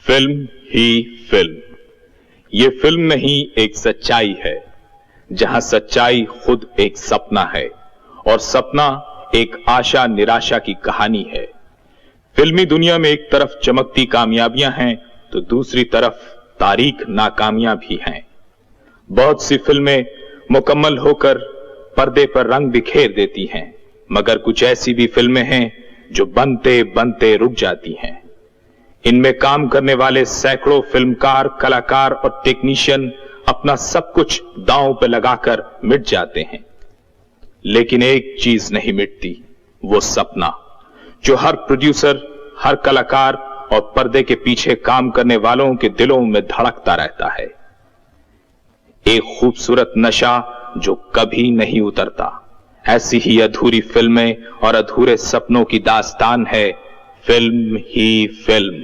Film ही film. ये film नहीं एक सच्चाई है, जहां सच्चाई खुद एक सपना है और सपना एक आशा निराशा की कहानी है। फिल्मी दुनिया में एक तरफ चमकती कामयाबियां हैं तो दूसरी तरफ तारीख नाकामियां भी हैं। बहुत सी फिल्में मुकम्मल होकर पर्दे पर रंग बिखेर देती हैं, मगर कुछ ऐसी भी फिल्में हैं जो बनते बनते रुक जाती हैं। इनमें काम करने वाले सैकड़ों फिल्मकार, कलाकार और टेक्नीशियन अपना सब कुछ दांव पे लगाकर मिट जाते हैं, लेकिन एक चीज नहीं मिटती, वो सपना जो हर प्रोड्यूसर, हर कलाकार और पर्दे के पीछे काम करने वालों के दिलों में धड़कता रहता है। एक खूबसूरत नशा जो कभी नहीं उतरता। ऐसी ही अधूरी फिल्में और अधूरे सपनों की दास्तान है फिल्म ही फिल्म।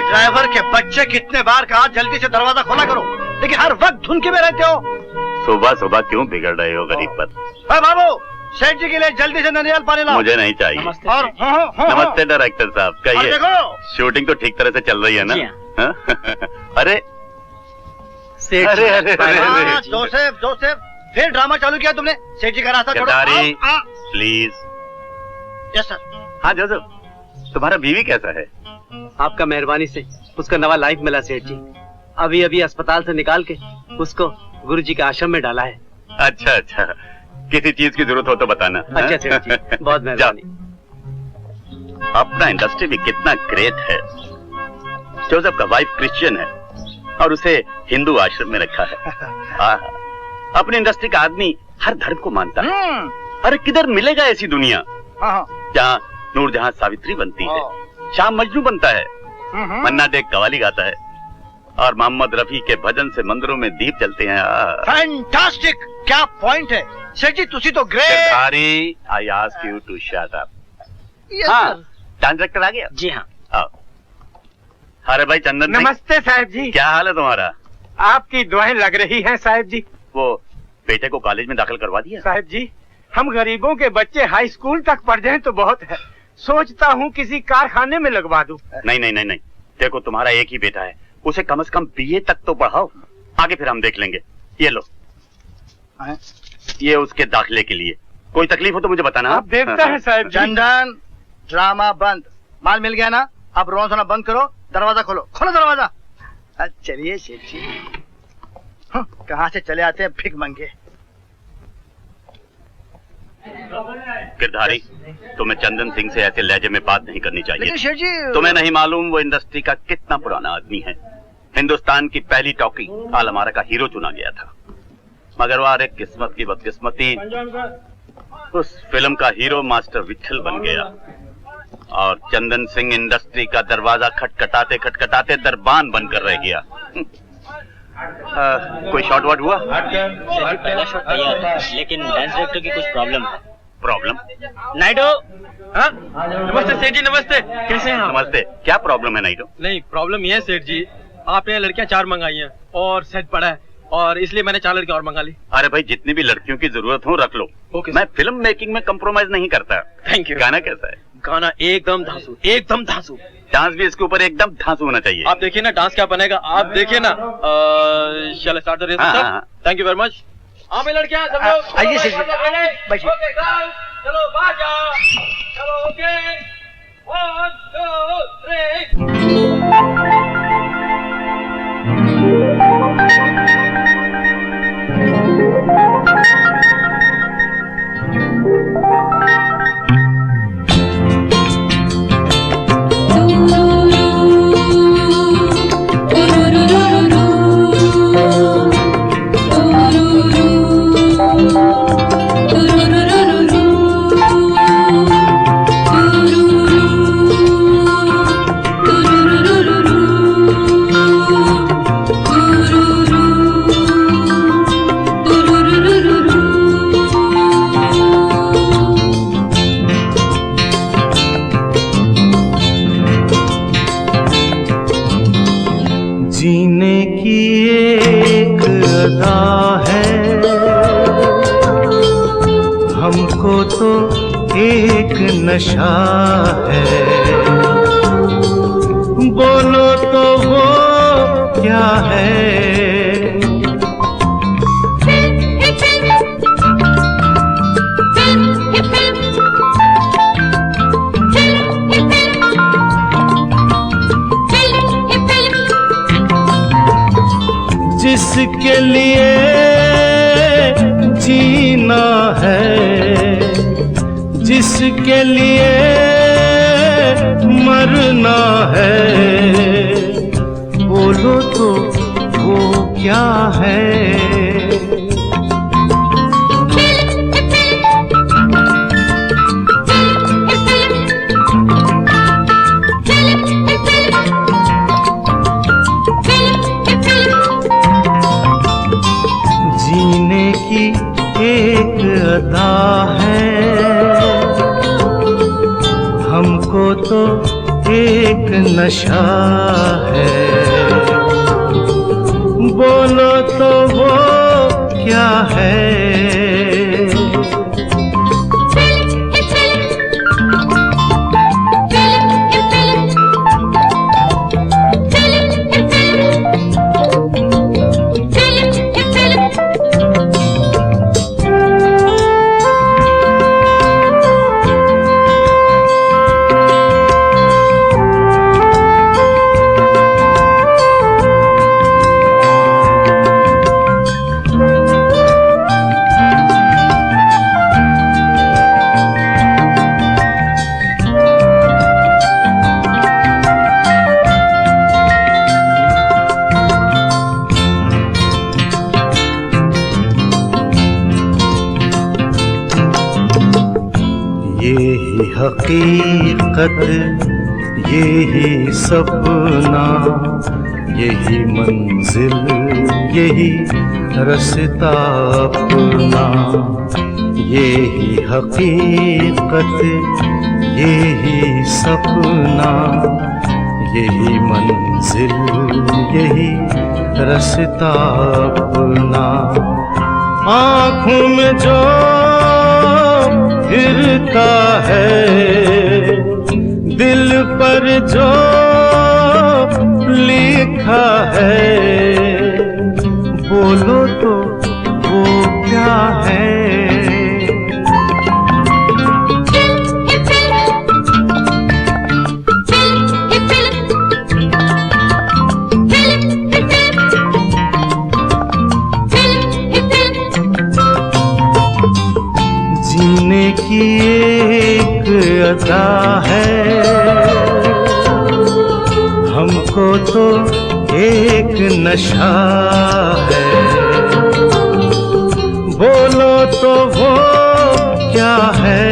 ड्राइवर के बच्चे कितने बार कहा जल्दी से दरवाजा खोला करो, लेकिन हर वक्त धुनके में रहते हो। सुबह सुबह क्यों बिगड़ रहे हो गरीब पर? बाबू, सेठ जी के लिए जल्दी से ननियाल पानी लाओ। मुझे नहीं चाहिए। और नमस्ते डायरेक्टर साहब, कहिए। शूटिंग तो ठीक तरह से चल रही है ना? अरे जोसेफ जोसेफ, फिर ड्रामा चालू किया तुमने। सेठ जी का रास्ता छोड़ो। प्लीज। Yes sir. हाँ जोसेफ, तुम्हारा बीवी कैसा है? आपका मेहरबानी से उसका नवा लाइफ मिला सेठ जी। अभी अभी अस्पताल से निकाल के उसको गुरुजी के आश्रम में डाला है। अच्छा अच्छा, किसी चीज की जरूरत हो तो बताना। अच्छा सेठ जी, बहुत मेहरबानी। अपना इंडस्ट्री भी कितना ग्रेट है। जोसेफ का वाइफ क्रिश्चियन है और उसे हिंदू आश्रम में रखा है। अपनी इंडस्ट्री का आदमी हर धर्म को मानता है। अरे किधर मिलेगा ऐसी दुनिया जहाँ नूरजहां सावित्री बनती है, शाम मजनू बनता है, मन्ना डे कवाली गाता है और मोहम्मद रफी के भजन से मंदिरों में दीप जलते हैं। फैंटास्टिक, क्या पॉइंट है सेठ जी, तुसी तो great. I ask you to shut up. हाँ, डांस डायरेक्टर आ गया? जी हाँ। आओ। अरे भाई चंदन, नमस्ते साहब जी। क्या हाल है तुम्हारा? आपकी दुआएं लग रही हैं साहब जी। वो बेटे को कॉलेज में दाखिल करवा दिया? साहब जी, हम गरीबों के बच्चे हाई स्कूल तक पढ़ जाएं तो बहुत है। सोचता हूँ किसी कारखाने में लगवा दूं। नहीं नहीं नहीं नहीं, देखो तुम्हारा एक ही बेटा है, उसे कम से कम बीए तक तो पढ़ाओ, आगे फिर हम देख लेंगे। ये लो, ये उसके दाखिले के लिए। कोई तकलीफ हो तो मुझे बताना। आप देखते हैं साहब। चंदन, ड्रामा बंद। माल मिल गया ना? अब रोना धोना बंद करो, दरवाजा खोलो। खोलो दरवाजा। चलिए सेठ जी। कहाँ से चले आते हैं भिख मंगे। गिरधारी, तुम्हें चंदन सिंह से ऐसे लहजे में बात नहीं करनी चाहिए। लेकिन शेठ जी, तुम्हें नहीं मालूम वो इंडस्ट्री का कितना पुराना आदमी है। हिंदुस्तान की पहली टॉकी आलमारा का हीरो चुना गया था, मगर वारे किस्मत की बदकिस्मती, उस फिल्म का हीरो मास्टर विट्ठल बन गया और चंदन सिंह इंडस्ट्री का दरवाजा खटखटाते खटखटाते दरबान बनकर रह गया। कोई शॉट वर्ड हुआ? पहला शॉट तैयार है, लेकिन डांस डायरेक्टर की कुछ प्रॉब्लम है। प्रॉब्लम? नाइडो। हाँ? नमस्ते सेठ जी, नमस्ते। कैसे हैं आप? नमस्ते। क्या प्रॉब्लम है नाइडो? नहीं, प्रॉब्लम ये है सेठ जी, आपने लड़कियां 4 मंगाई हैं और सेट पड़ा है, और इसलिए मैंने 4 लड़कियां और मंगा ली। अरे भाई, जितनी भी लड़कियों की जरूरत हो रख लो। ओके, मैं फिल्म मेकिंग में कंप्रोमाइज नहीं करता। Thank you. गाना कैसा है? गाना एकदम धांसू, एकदम धांसू। डांस भी इसके ऊपर एकदम धांसू होना चाहिए। आप देखिए ना डांस क्या बनेगा, आप देखिए ना। Shall start the race sir. Thank you very much. हाँ भाई लड़कियां सब लोग आइए सेठ जी, बैठिए। चलो बाहर जाओ। चलो ओके, 1 2 3 जीने की एक अदा है, हमको तो एक नशा है। बोलो तो वो क्या है? जिसके लिए जीना है, जिसके लिए मरना है, बोलो तो वो क्या है? जीने की एक अदा है, हमको तो एक नशा है। बोलो तो वो क्या है? यही हकीकत, यही सपना, यही मंजिल, यही रास्ता अपना। यही हकीकत, यही सपना, यही मंजिल, यही रास्ता अपना। आँखों में जो फिरता है, दिल पर जो लिखा है, बोलो तो वो क्या है? जीने की एक अदा है, हमको तो एक नशा है। बोलो तो वो क्या है?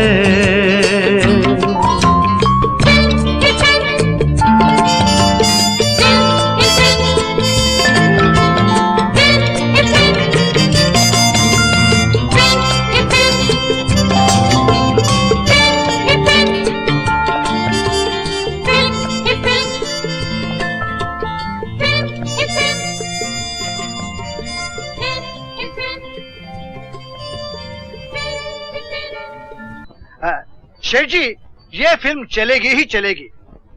शेठ जी, ये फिल्म चलेगी ही चलेगी।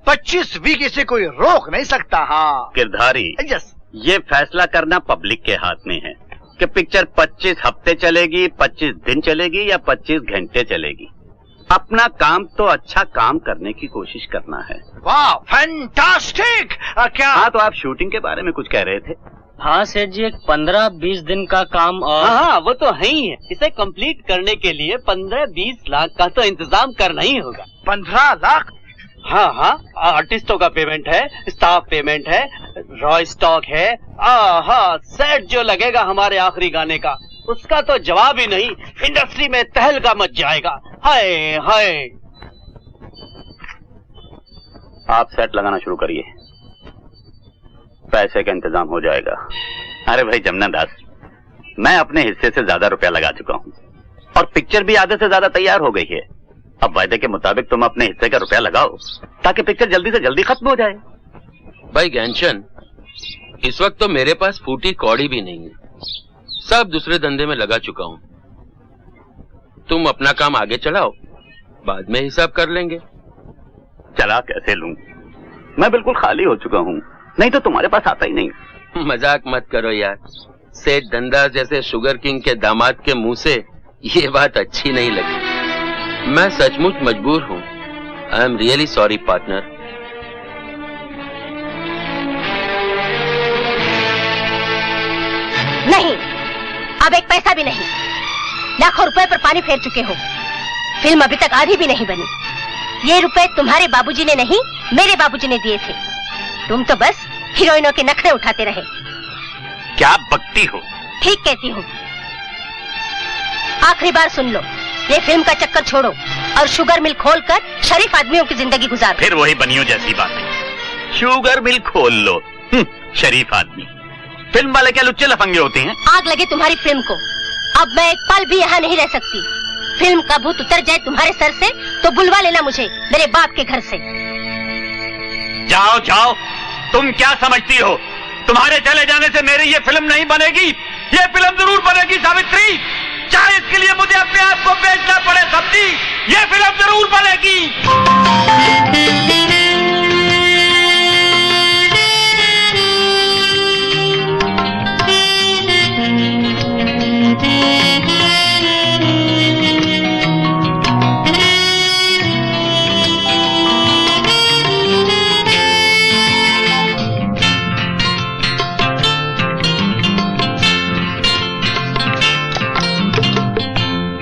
25 वीक इसे कोई रोक नहीं सकता। हाँ गिरधारी, यस, ये फैसला करना पब्लिक के हाथ में है कि पिक्चर 25 हफ्ते चलेगी, 25 दिन चलेगी या 25 घंटे चलेगी। अपना काम तो अच्छा काम करने की कोशिश करना है। वाह फैंटास्टिक। क्या? हाँ, तो आप शूटिंग के बारे में कुछ कह रहे थे। हाँ सेठ जी, एक 15-20 दिन का काम और हाँ वो तो है ही है। इसे कंप्लीट करने के लिए 15-20 लाख का तो इंतजाम करना ही होगा। 15 लाख? हाँ हाँ, आर्टिस्टों का पेमेंट है, स्टाफ पेमेंट है, रॉ स्टॉक है, हाँ सेट जो लगेगा हमारे आखिरी गाने का, उसका तो जवाब ही नहीं। इंडस्ट्री में तहलका मच जाएगा। हाय हाय। आप सेट लगाना शुरू करिए, पैसे का इंतजाम हो जाएगा। अरे भाई जमुना दास, मैं अपने हिस्से से ज्यादा रुपया लगा चुका हूँ और पिक्चर भी आधे से ज्यादा तैयार हो गई है। अब वायदे के मुताबिक तुम अपने हिस्से का रुपया लगाओ ताकि पिक्चर जल्दी से जल्दी खत्म हो जाए। भाई ज्ञानचंद, इस वक्त तो मेरे पास फूटी कौड़ी भी नहीं है, सब दूसरे धंधे में लगा चुका हूं। तुम अपना काम आगे चलाओ, बाद में हिसाब कर लेंगे। चला कैसे लूं? मैं बिल्कुल खाली हो चुका हूं, नहीं तो तुम्हारे पास आता ही नहीं। मजाक मत करो यार, सेठ धंधा जैसे शुगर किंग के दामाद के मुंह से ये बात अच्छी नहीं लगी। मैं सचमुच मजबूर हूं। I am really sorry partner. नहीं, अब एक पैसा भी नहीं। लाखों रुपए पर पानी फेर चुके हो। फिल्म अभी तक आधी भी नहीं बनी। ये रुपए तुम्हारे बाबूजी ने नहीं, मेरे बाबूजी ने दिए थे। तुम तो बस हीरोइनों के नखरे उठाते रहे। क्या बकती हो? ठीक कहती हूँ। आखिरी बार सुन लो, ये फिल्म का चक्कर छोड़ो और शुगर मिल खोलकर शरीफ आदमियों की जिंदगी गुजारो। फिर वही बनियों जैसी बातें। शुगर मिल खोल लो, शरीफ आदमी। फिल्म वाले क्या लुच्चे लफंगे होते हैं? आग लगे तुम्हारी फिल्म को। अब मैं एक पल भी यहाँ नहीं रह सकती। फिल्म का भूत उतर जाए तुम्हारे सर से तो बुलवा लेना मुझे मेरे बाप के घर से। जाओ जाओ, तुम क्या समझती हो? तुम्हारे चले जाने से मेरी ये फिल्म नहीं बनेगी। ये फिल्म जरूर बनेगी सावित्री, चाहे इसके लिए मुझे अपने आप को बेचना पड़े। सब्जी, ये फिल्म जरूर बनेगी।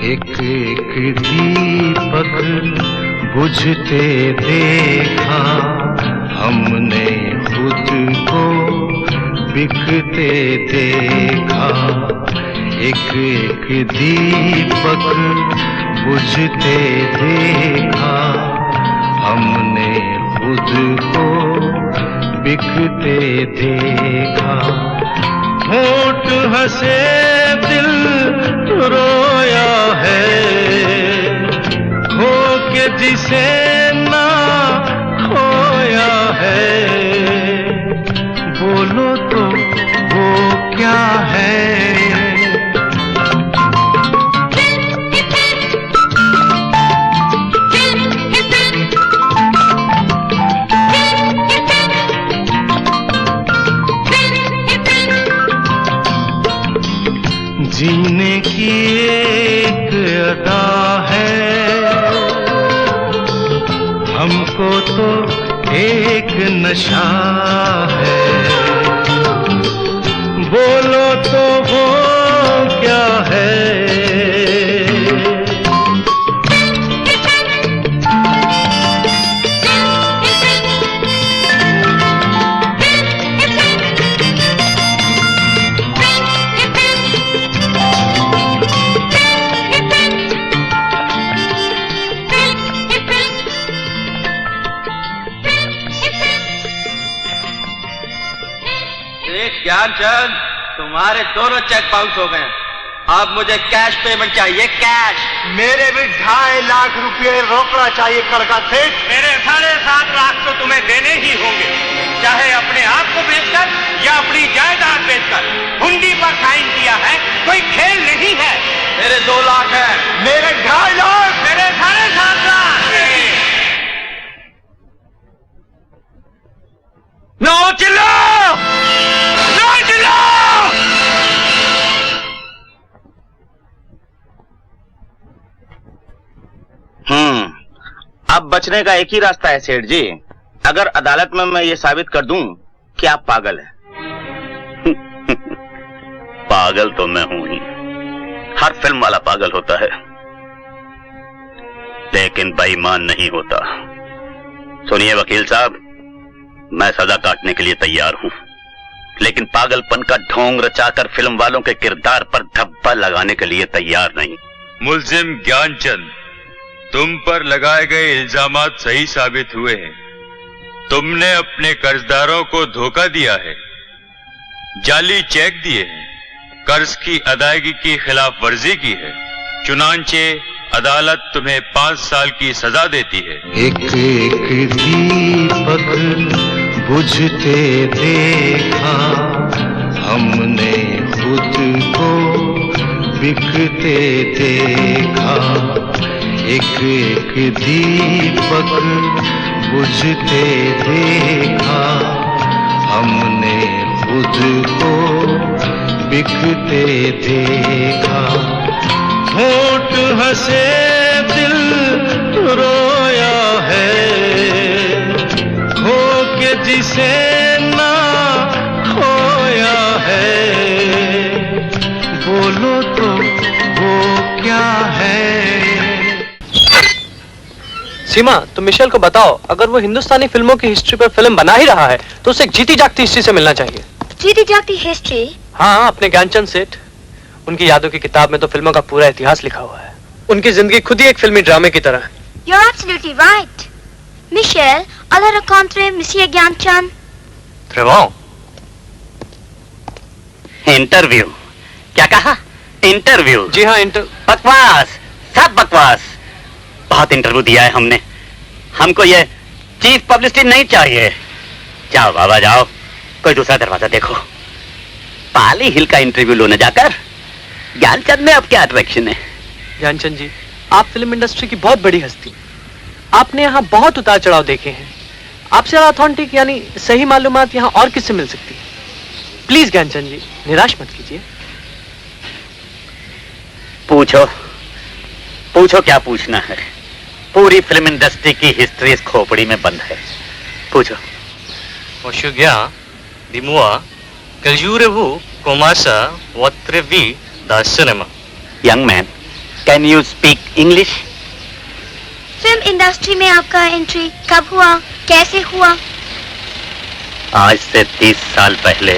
एक एक दीपक बुझते देखा हमने, खुद को बिकते देखा। एक एक दीपक बुझते देखा हमने, खुद को बिकते देखा। होठ हंसे दिल रोया है, खो के जिसे ना खोया है। बोलो तो वो क्या है? जीने की एक अदा है, हमको तो एक नशा है। बोलो तो वो क्या है? ज्ञानचंद, तुम्हारे दोनों चेक बाउंस हो गए। अब मुझे कैश पेमेंट चाहिए, कैश। मेरे भी 2.5 लाख रुपए रोकड़ा चाहिए कड़का सेठ। मेरे 7.5 लाख तो तुम्हें देने ही होंगे, चाहे अपने आप को बेचकर या अपनी जायदाद बेचकर। हुंडी पर साइन किया है, कोई खेल नहीं है। मेरे 2 लाख है। मेरे 2.5 लाख। मेरे 7.5 लाख। नो चिल्लाओ, नो चिल्लाओ। अब बचने का एक ही रास्ता है सेठ जी। अगर अदालत में मैं ये साबित कर दूं कि आप पागल हैं। पागल तो मैं हूं ही, हर फिल्म वाला पागल होता है, लेकिन बेईमान नहीं होता। सुनिए वकील साहब, मैं सजा काटने के लिए तैयार हूं, लेकिन पागलपन का ढोंग रचाकर फिल्म वालों के किरदार पर धब्बा लगाने के लिए तैयार नहीं। मुल्जिम ज्ञानचंद, तुम पर लगाए गए इल्जामात सही साबित हुए हैं। तुमने अपने कर्जदारों को धोखा दिया है, जाली चेक दिए हैं, कर्ज की अदायगी की खिलाफ वर्जी की है। चुनांचे अदालत तुम्हें 5 साल की सजा देती है। एक एक दीपक बुझते देखा हमने खुद को बिखरते देखा, एक एक दीपक बुझते देखा, हमने खुद को बिखरते देखा। होठ हंसे दिल रोया है, खो के जिसे ना खोया है, बोलो तो वो क्या है। सीमा, तुम मिशेल को बताओ, अगर वो हिंदुस्तानी फिल्मों की हिस्ट्री पर फिल्म बना ही रहा है तो उसे एक जीती जागती हिस्ट्री से मिलना चाहिए। जीती जागती हिस्ट्री? हाँ, अपने ज्ञानचंद सेठ, उनकी यादों की किताब में तो फिल्मों का पूरा इतिहास लिखा हुआ है। उनकी जिंदगी खुद ही एक फिल्मी ड्रामे की तरह है। You're absolutely right. Michel, alla rencontre Monsieur Gyanchand. Très bon. Interview? क्या कहा? इंटरव्यू? जी हाँ, बकवास, सब बकवास। बहुत इंटरव्यू दिया है हमने, हमको ये चीफ पब्लिसिटी नहीं चाहिए। जाओ बाबा जाओ, कोई दूसरा दरवाजा देखो। पाली हिल का इंटरव्यू लो न जाकर। ज्ञानचंद में अब क्या अट्रैक्शन है? ज्ञानचंद जी, आप फिल्म इंडस्ट्री की बहुत बड़ी हस्ती, आपने यहाँ बहुत उतार चढ़ाव देखे हैं। आपसे ऑथेंटिक यानी सही मालूमात यहाँ और किससे मिल सकती है? प्लीज ज्ञानचंद जी, निराश मत कीजिए। पूछो पूछो, क्या पूछना है? पूरी फिल्म इंडस्ट्री की हिस्ट्री इस खोपड़ी में बंद है। पूछो। Young man, can you speak English? Film industry में आपका एंट्री कब हुआ, कैसे हुआ? आज से 30 साल पहले।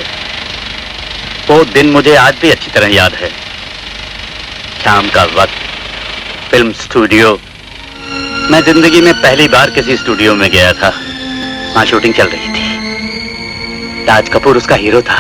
वो दिन मुझे आज भी अच्छी तरह याद है। शाम का वक्त, फिल्म स्टूडियो। मैं जिंदगी में पहली बार किसी स्टूडियो में गया था। वहां शूटिंग चल रही थी। राज कपूर उसका हीरो था।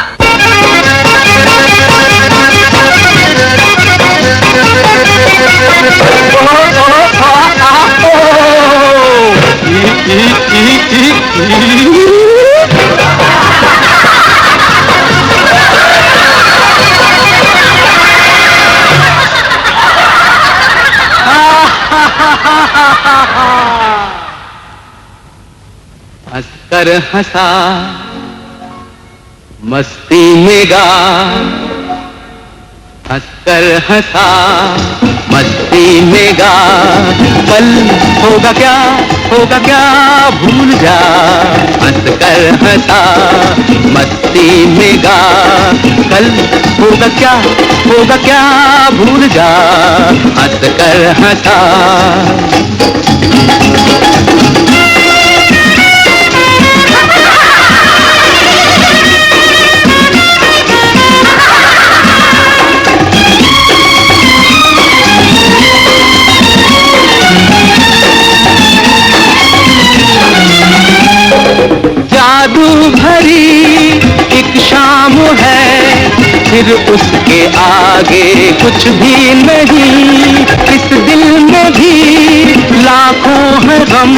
हंसकर हंसा मस्ती में गा, हंसकर हंसा मस्ती में गा, कल होगा क्या भूल जा। हंसकर हंसा मस्ती में गा, कल होगा क्या भूल जा। हंसकर हंसा। जादू भरी एक शाम है, फिर उसके आगे कुछ भी नहीं। इस दिल में भी लाखों है गम,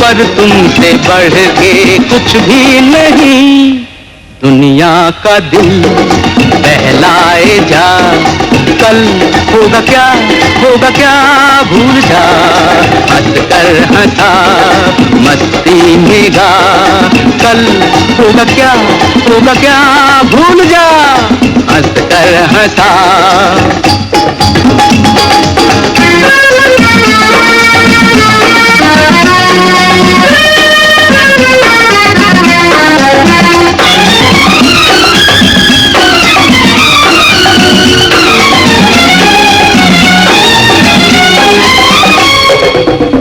पर तुमसे बढ़ के कुछ भी नहीं। दुनिया का दिल बहलाए जा, कल होगा क्या भूल जा। हंसकर हंसा मस्ती में गा, कल होगा क्या भूल जा। हंसकर हंसा।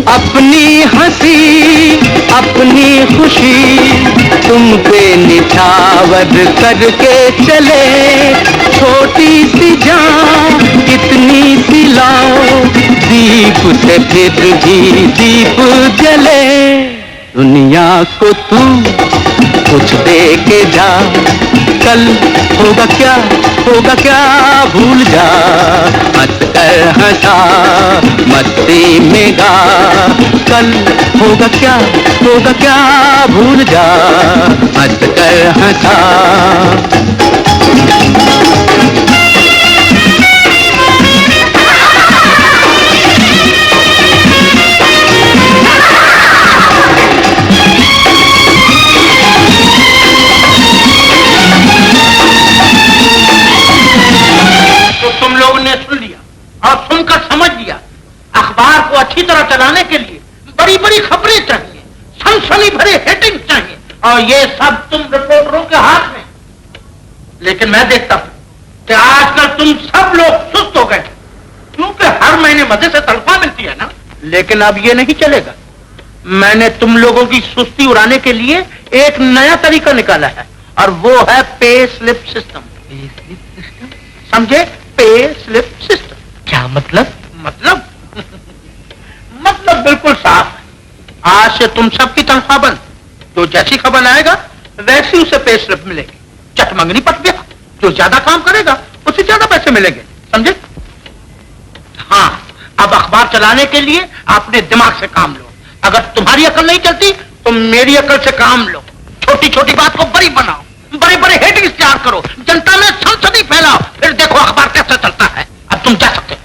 अपनी हंसी अपनी खुशी तुम पे निछावर करके चले। छोटी सी जान कितनी सी लाओ, दीप से फिर भी दीप जले। दुनिया को तू कुछ दे के जा, कल होगा क्या भूल जा। हंसकर हंसा मस्ती में गा, कल होगा क्या भूल जा। हंसकर हंसा। के लिए बड़ी बड़ी खबरें चाहिए, सनसनी भरे हेडिंग चाहिए, और ये सब तुम रिपोर्टरों के हाथ में। लेकिन मैं देखता हूं कि आजकल तुम सब लोग सुस्त हो गए, क्योंकि हर महीने मजे से तनख्वाह मिलती है ना। लेकिन अब ये नहीं चलेगा। मैंने तुम लोगों की सुस्ती उड़ाने के लिए एक नया तरीका निकाला है, और वो है पे स्लिप सिस्टम। समझे? Pay slip system. क्या मतलब? मतलब बिल्कुल साफ है। आज से तुम सबकी तनख्वाह बंद। जो जैसी खबर आएगा वैसी उसे पे स्लिप मिलेगी। चटमंगनी पट गया, जो ज्यादा काम करेगा उसे ज्यादा पैसे मिलेंगे। समझे? हाँ, अब अखबार चलाने के लिए अपने दिमाग से काम लो। अगर तुम्हारी अकल नहीं चलती तो मेरी अकल से काम लो। छोटी छोटी बात को बड़ी बनाओ, बड़े बड़े हेडिंग्स तैयार करो, जनता में सनसनी फैलाओ, फिर देखो अखबार कैसे चलता है। अब तुम जा सकते हो,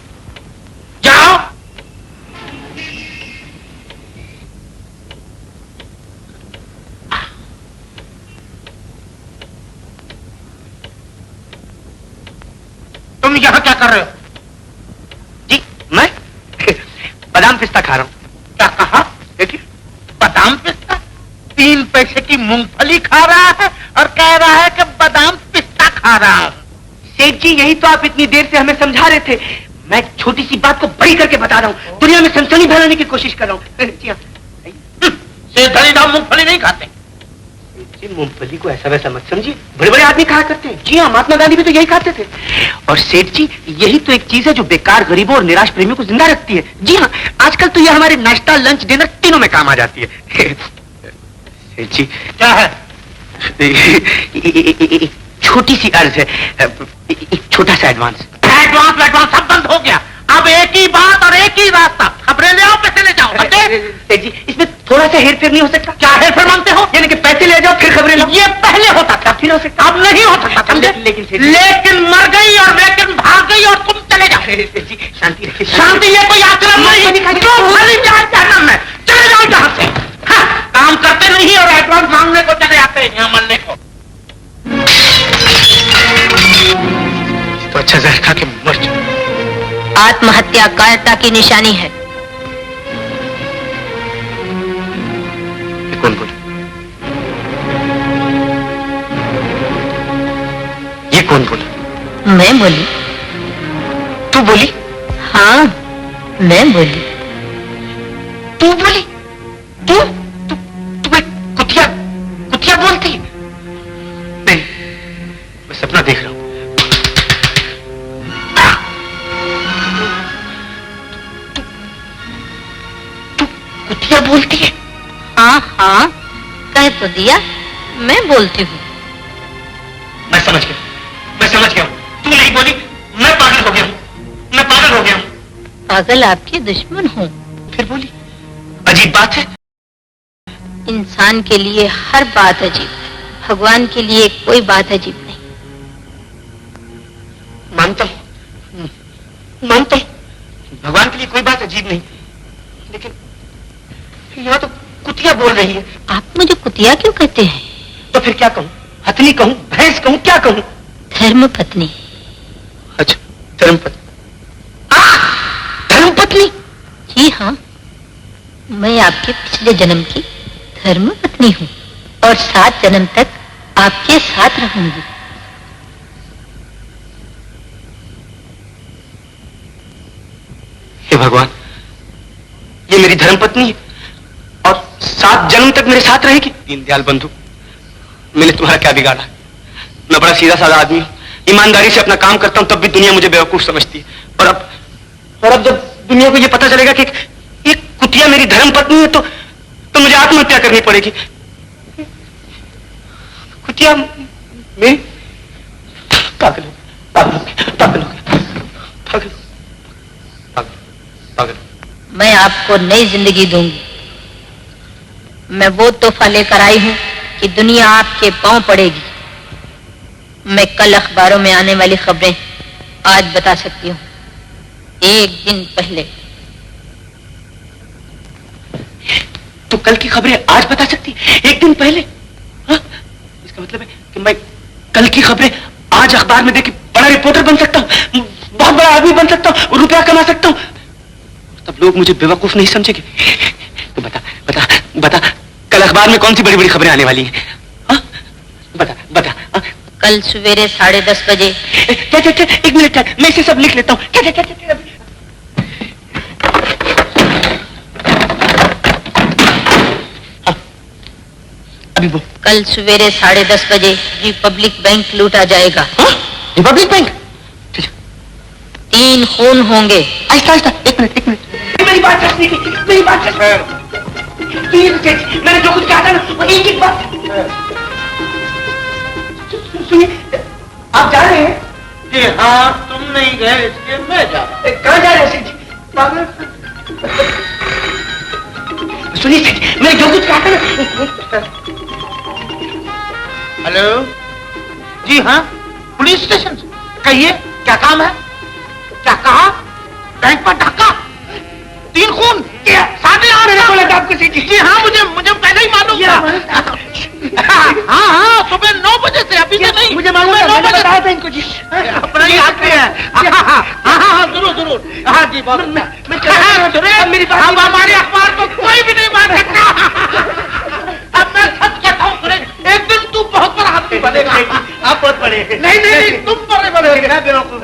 जाओ। तुम यहां क्या कर रहे हो? जी मैं बादाम पिस्ता खा रहा हूं। क्या कहा? देखिए, बादाम पिस्ता? 3 पैसे की मूंगफली खा रहा है और कह रहा है कि बादाम पिस्ता खा रहा हूं। सेठ जी, यही तो आप इतनी देर से हमें समझा रहे थे। मैं छोटी सी बात को बड़ी करके बता रहा हूँ, दुनिया में सनसनी फैलाने की कोशिश कर रहा हूँ। जी हाँ। सेठ मूंगफली नहीं खाते। मूंगफली को ऐसा वैसा मत समझिए, बड़े बड़े आदमी खाया करते हैं। जी हाँ, महात्मा गांधी भी तो यही खाते थे। और सेठ जी, यही तो एक चीज है जो बेकार गरीबों और निराश प्रेमियों को जिंदा रखती है। जी हाँ, आजकल तो ये हमारे नाश्ता, लंच, डिनर तीनों में काम आ जाती है। सेठ जी, क्या है? एक छोटी सी अर्ज है, एक छोटा सा एडवांस। एडवांस सब बंद हो गया। अब एक ही बात और एक ही रास्ता। खबरें ले आओ, पैसे ले जाओ। सेठ जी, इसमें थोड़ा सा हेर फेर नहीं हो सकता? क्या हेर फेर मांगते हो? यानी कि पैसे ले जाओ फिर खबरें लो। ये पहले होता था, फिर हो सकता, अब नहीं हो सकता। समझे? लेकिन मर गई और लेकिन भाग गई और तुम चले जाओ। जी शांति रखिए। शांति ये कोई आश्रम नहीं, जहन्नम में। चले जाओ जहां से। हाँ, काम करते नहीं और एडवांस मांगने को चले आते हैं, यहाँ मरने को। तो अच्छा जहर खा के मर जाओ। आत्महत्या कायरता की निशानी है। ये कौन बोली? ये कौन बोली? मैं बोली। तू बोली? हाँ, मैं बोली। तू बोली? तू कुतिया बोलती है? नहीं, मैं सपना देख रहा हूं। तू कुतिया बोलती है? हाँ, कह तो दिया, मैं बोलती हूँ। मैं समझ गया। तू नहीं बोली, मैं पागल हो गया हूँ। पागल आपके दुश्मन हूँ। फिर बोली? अजीब बात है। इंसान के लिए हर बात अजीब, भगवान के लिए कोई बात अजीब नहीं। मानता हूँ, भगवान के लिए कोई बात अजीब नहीं, लेकिन यहाँ तो कुतिया बोल रही है। आप मुझे कुतिया क्यों कहते हैं? तो फिर क्या कहूँ? हथनी कहूँ, भैंस कहूँ, क्या कहूँ? धर्म पत्नी। अच्छा, धर्मपत्नी। धर्मपत्नी? जी हाँ, मैं आपके पिछले जन्म की धर्म पत्नी हूँ और 7 जन्म तक आपके साथ रहूंगी। हे भगवान, ये मेरी धर्मपत्नी है और 7 जन्म तक मेरे साथ रहेगी। दीनदयाल बंधु, मैंने तुम्हारा क्या बिगाड़ा? मैं बड़ा सीधा साधा आदमी हूँ, ईमानदारी से अपना काम करता हूँ, तब भी दुनिया मुझे बेवकूफ समझती है। और अब जब दुनिया को ये पता चलेगा कि एक कुतिया मेरी धर्मपत्नी है, तो मुझे आत्महत्या करनी पड़ेगी। कुतिया मैं पागल। मैं आपको नई जिंदगी दूंगी। मैं वो तोहफा लेकर आई हूँ कि दुनिया आपके पांव पड़ेगी। मैं कल अखबारों में आने वाली खबरें आज बता सकती हूँ, 1 दिन पहले। तो कल की खबरें आज बता सकती, 1 दिन पहले? हाँ? इसका मतलब है कि मैं कल की खबरें आज अखबार में देख के बड़ा रिपोर्टर बन सकता हूँ, बहुत बड़ा आदमी बन सकता हूँ, रुपया कमा सकता हूँ। सब लोग मुझे बेवकूफ नहीं समझेंगे। तो बता बता बता, कल अखबार में कौन सी बड़ी बड़ी खबरें आने वाली हैं? हाँ? बता बता। कल सवेरे 10:30 बजे। एक मिनट, मैं इसे सब लिख लेता हूँ। अभी वो कल सवेरे 10:30 बजे रिपब्लिक बैंक लूटा जाएगा। Republic bank? 3 खून होंगे। आहिस्ता आहिस्ता, एक मिनट, मेरी बात सुनिए, मेरी बात सुनिए। मैंने जो कुछ कहा था ना, वो एक बात सुनिए। आप जा रहे हैं? जी हाँ, तुम नहीं गए इसलिए मैं जा रहा हूँ। कहाँ जा रहे हैं सेठ जी? सुनिए सेठ जी, मैंने जो कुछ कहा था ना। हेलो, जी हाँ, पुलिस स्टेशन से। कहिए, क्या काम है? क्या कहा? बैंक पर डाका, 3 खून, सामने आ रहे बोले आपको सेठ जी। जी हाँ, मुझे पहले ही मालूम था। हाँ, सुबह 9 बजे से, अभी से नहीं। मुझे मालूम है, 9 बजे बताया था इनको जी। अपना ही आते हैं। हाँ, जरूर। हाँ जी, बहुत। मेरी बात, अब हमारे अखबार को कोई भी नहीं मान सकता। अब मैं सच कहता हूँ सुरेश, एक दिन तू बहुत बड़ा आदमी बनेगा। आप बहुत बड़े। नहीं, तुम बड़े होगे। मैं बेवकूफ।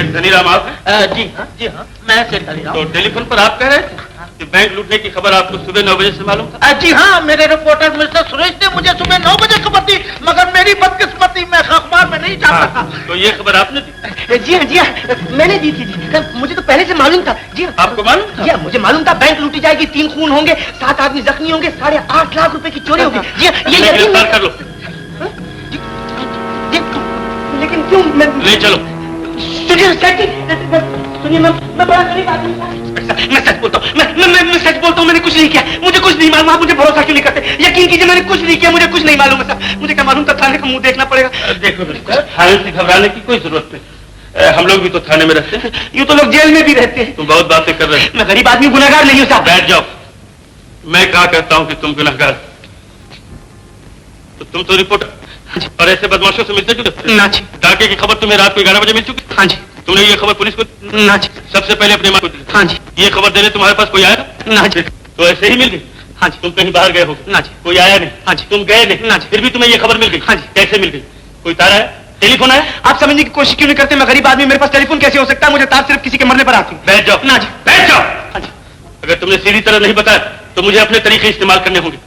धनीराम आप हैं? जी हाँ, मैं सेठ धनीराम। तो टेलीफोन पर आप कह रहे थे कि बैंक लूटने की खबर आपको सुबह 9 बजे से मालूम था? जी हाँ, मेरे रिपोर्टर मिस्टर सुरेश ने मुझे सुबह 9 बजे खबर दी, मगर मेरी बदकिस्मती मैं अखबार में नहीं जाता था। तो ये खबर आपने दी? जी हाँ, मैंने दी थी जी। मुझे तो पहले से मालूम था। जी हाँ। आपको मालूम था? जी हाँ, मुझे मालूम था बैंक लूटी जाएगी, 3 खून होंगे, 7 आदमी जख्मी होंगे, 8.5 लाख रुपए की चोरी होगी। जी हाँ, ये गिरफ्तार कर लो। लेकिन क्यों? ले चलो। सुनिए, मैं बड़ा गरीब आदमी हूँ। मैं सच बोलता हूँ, मैं सच बोलता हूँ, मैंने कुछ नहीं किया। मुझे कुछ नहीं मालूम। आप मुझे भरोसा क्यों नहीं करते? यकीन कीजिए, मैंने कुछ नहीं किया, मुझे कुछ नहीं मालूम है साहब। मुझे क्या मालूम था? थाने का मुंह देखना पड़ेगा। देखो मिस्टर, थाने से घबराने की कोई जरूरत नहीं। हम लोग भी तो थाने में रहते हैं। यूँ तो लोग जेल में भी रहते हैं। तुम बहुत बातें कर रहे हो। मैं गरीब आदमी, गुनहगार नहीं हूँ साहब। बैठ जाओ। मैं कहा करता हूँ कि तुम गुनहगार, तो तुम तो रिपोर्टर और ऐसे बदमाशों से मिलते जुलते? ना जी। डाके की खबर तुम्हें रात को 11 बजे मिल चुकी? हाँ जी। तुमने ये खबर पुलिस को? ना जी। सबसे पहले अपने माँ को दी? हाँ जी। ये खबर देने तुम्हारे पास कोई आया? ना जी। तो ऐसे ही मिल गई? हाँ जी। तुम कहीं बाहर गए हो? ना जी। कोई आया नहीं? हाँ जी। तुम गए नहीं? ना जी। फिर भी तुम्हें ये खबर मिल गई? हाँ जी। कैसे मिल गई? कोई तार आया? टेलीफोन आया? आप समझने की कोशिश क्यों नहीं करते? मैं गरीब आदमी, मेरे पास टेलीफोन कैसे हो सकता है? मुझे तार सिर्फ किसी के मरने पर आती है। बैठ जाओ। ना जी। बैठ जाओ। हाँ जी। अगर तुमने सीधी तरह नहीं बताया तो मुझे अपने तरीके इस्तेमाल करने होंगे।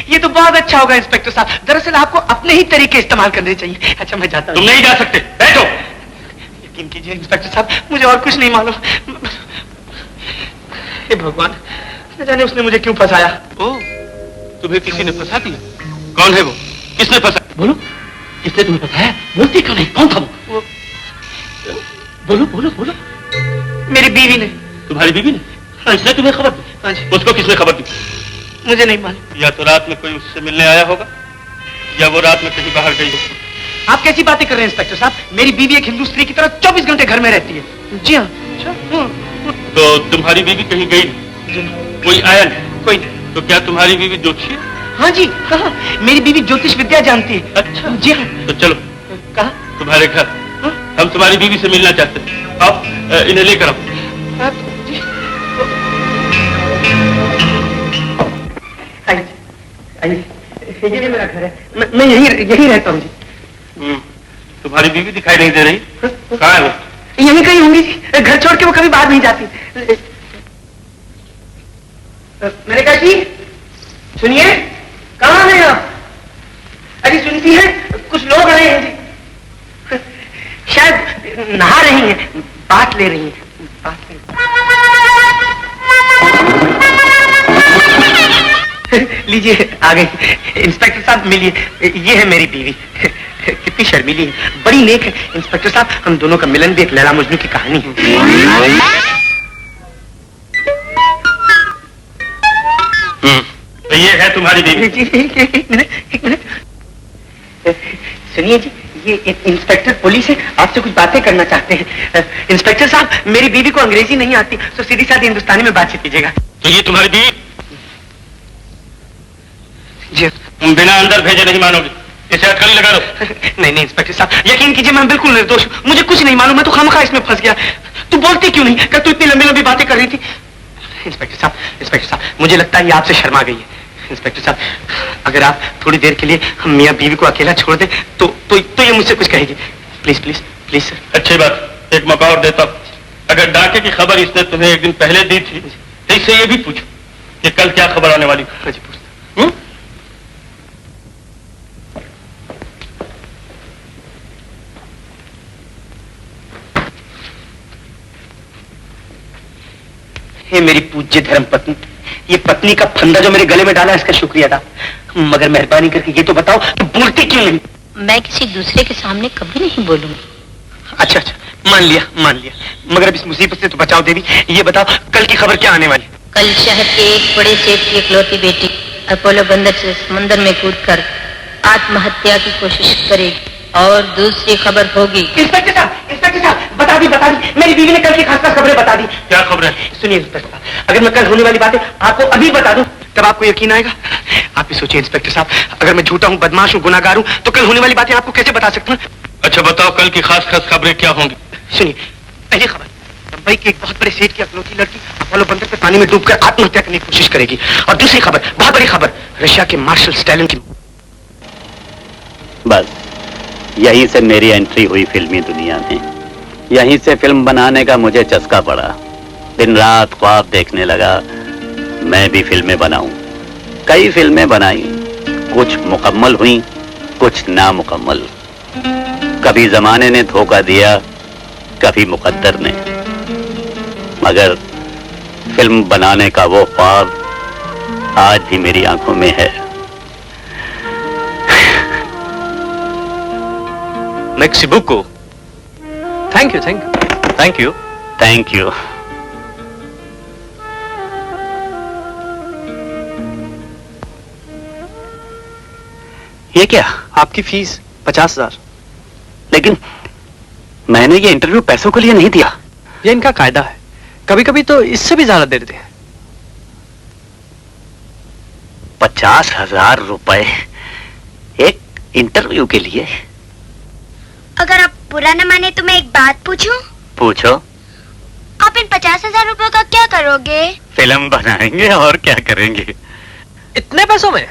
ये तो बहुत अच्छा होगा इंस्पेक्टर साहब। दरअसल आपको अपने ही तरीके इस्तेमाल करने चाहिए। अच्छा, मैं जाता हूँ। तुम नहीं जा सकते, बैठो। यकीन कीजिए इंस्पेक्टर साहब, मुझे और कुछ नहीं मालूम। हे भगवान, न जाने उसने मुझे क्यों फंसाया। ओह, तुम्हें किसी ने फंसा दिया? कौन है वो? किसने फंसा? बोलो, किसने तुम्हें फंसाया? बोलती क्यों नहीं? कौन था वो? बोलो बोलो बोलो। मेरी बीवी ने। तुम्हारी बीवी ने? किसने तुम्हें खबर दी? हाँ जी। उसको किसने खबर दी? मुझे नहीं मालूम। या तो रात में कोई उससे मिलने आया होगा, या वो रात में कहीं बाहर गई होगी। आप कैसी बातें कर रहे हैं इंस्पेक्टर साहब? मेरी बीवी एक हिंदू स्त्री की तरह 24 घंटे घर में रहती है। जी हाँ। तो तुम्हारी बीवी कहीं गई नहीं? कोई आया नहीं? कोई नहीं। तो क्या तुम्हारी बीवी ज्योतिषी है? हाँ जी, कहा मेरी बीवी ज्योतिष विद्या जानती है। अच्छा। जी हाँ। तो चलो। कहा? तुम्हारे घर। हम तुम्हारी बीवी से मिलना चाहते हैं। आओ, इन्हें लेकर आओ। ये मेरा घर है। मैं यही रहता हूँ जी। तुम्हारी बीवी दिखाई नहीं दे रही? कहाँ है वो? यहीं कहीं होंगी जी। घर छोड़ के वो कभी बाहर नहीं जाती। मैंने कहा जी, सुनिए, कहाँ हैं आप? अरे सुनती है, कुछ लोग आए हैं जी। शायद नहा रही हैं, बात ले रही हैं। लीजिए, आ गई। इंस्पेक्टर साहब मिलिए, ये है मेरी बीवी। कितनी शर्मीली है, बड़ी नेक है। इंस्पेक्टर साहब, हम दोनों का मिलन भी एक लैला मजनू की कहानी है। तो ये है तुम्हारी बीवी? जी, एक मिनट। सुनिए जी, ये एक इंस्पेक्टर पुलिस है, आपसे कुछ बातें करना चाहते हैं। इंस्पेक्टर साहब, मेरी बीवी को अंग्रेजी नहीं आती, तो सीधी सादी हिंदुस्तानी में बातचीत कीजिएगा। तो ये तुम्हारी बीवी? जी। तुम बिना अंदर भेजे नहीं मानोगे। इसे अटकली लगा दो। नहीं नहीं इंस्पेक्टर साहब, यकीन कीजिए मैं बिल्कुल निर्दोष हूँ, मुझे कुछ नहीं मालूम, मैं तो खामखा इसमें फंस गया। तू बोलती क्यों नहीं? क्या तू इतनी लंबी लंबी बातें कर रही थी? इंस्पेक्टर साहब, मुझे लगता है ये आपसे शर्मा गई है। इंस्पेक्टर साहब, अगर आप थोड़ी देर के लिए हम मियाँ बीवी को अकेला छोड़ दें तो ये मुझसे कुछ कहेगी। Please please please sir. अच्छी बात, एक मौका और देता हूँ। अगर डाके की खबर इसने तुम्हें एक दिन पहले दी थी तो इससे ये भी पूछो कि कल क्या खबर आने वाली। जी पूछता हूँ। हे मेरी पूज्य धर्म पत्नी, ये पत्नी का फंदा जो मेरे गले में डाला इसका शुक्रिया था, मगर मेहरबानी करके ये तो बताओ कि बोलती क्यों नहीं? मैं किसी दूसरे के सामने कभी नहीं बोलूंगी। अच्छा, मान लिया, मगर अब इस मुसीबत से तो बचाओ देवी। ये बताओ कल की खबर क्या आने वाली? कल शहर के एक बड़े सेठ की इकलौती बेटी अपोलो बंदर से समंदर में कूदकर आत्महत्या की कोशिश करेगी, और दूसरी खबर होगी। इंस्पेक्टर साहब, बता दी, मेरी बीवी ने कल की खास खबरें बता दी। क्या खबरें? सुनिए इंस्पेक्टर साहब, अगर मैं कल होने वाली बातें आपको अभी बता दूं तब आपको यकीन आएगा? आप ही सोचिए इंस्पेक्टर साहब, अगर मैं झूठा हूँ, बदमाश हूँ, गुनाहगार हूँ, तो कल होने वाली बातें आपको कैसे बता सकता हूँ? अच्छा बताओ, कल की खास खबरें क्या होंगी? सुनिए, पहली खबर, मुंबई के एक बहुत बड़े सेठ की अकलौती लड़की अपोलो बंदर पे पानी में डूबकर आत्महत्या करने की कोशिश करेगी। और दूसरी खबर, बहुत बड़ी खबर, रशिया के मार्शल स्टैलिन की। बस यहीं से मेरी एंट्री हुई फिल्मी दुनिया में। यहीं से फिल्म बनाने का मुझे चस्का पड़ा। दिन रात ख्वाब देखने लगा मैं भी फिल्में बनाऊं। कई फिल्में बनाई, कुछ मुकम्मल हुई, कुछ नामुकम्मल। कभी जमाने ने धोखा दिया, कभी मुकद्दर ने, मगर फिल्म बनाने का वो ख्वाब आज भी मेरी आंखों में है। Merci beaucoup. Thank you. ये क्या? आपकी फीस 50,000। लेकिन मैंने ये इंटरव्यू पैसों के लिए नहीं दिया। ये इनका कायदा है, कभी कभी तो इससे भी ज्यादा देते हैं। 50,000 रुपए एक इंटरव्यू के लिए? अगर आप बुरा न माने तो मैं एक बात पूछूं? पूछो। आप इन 50,000 रुपयों का क्या करोगे? फिल्म बनाएंगे और क्या करेंगे। इतने पैसों में?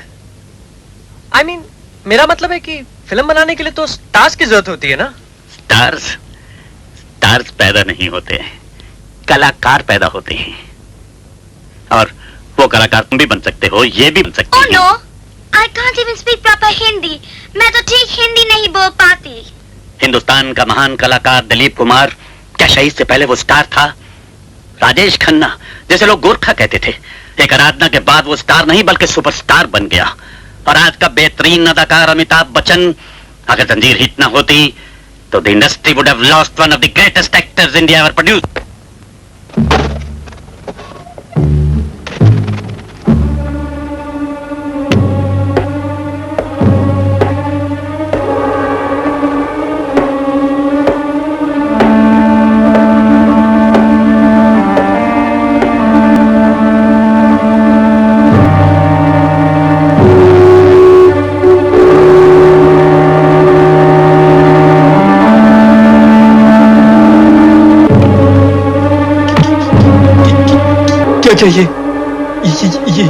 I mean, मेरा मतलब है कि फिल्म बनाने के लिए तो स्टार्स की जरूरत होती है ना? स्टार्स पैदा नहीं होते हैं, कलाकार पैदा होते हैं। और वो कलाकार तुम भी बन सकते हो, ये भी बन सकते हो। No, I can't even speak proper Hindi. मैं तो ठीक हिंदी नहीं बोल पाती। हिंदुस्तान का महान कलाकार दिलीप कुमार, क्या शहीद से पहले वो स्टार था? राजेश खन्ना, जैसे लोग गोरखा कहते थे, एक आराधना के बाद वो स्टार नहीं बल्कि सुपरस्टार बन गया। और आज का बेहतरीन अदाकार अमिताभ बच्चन, अगर जंजीर हिट ना होती तो the industry would have lost one of the greatest actors India ever produced. क्या चाहिए? ये।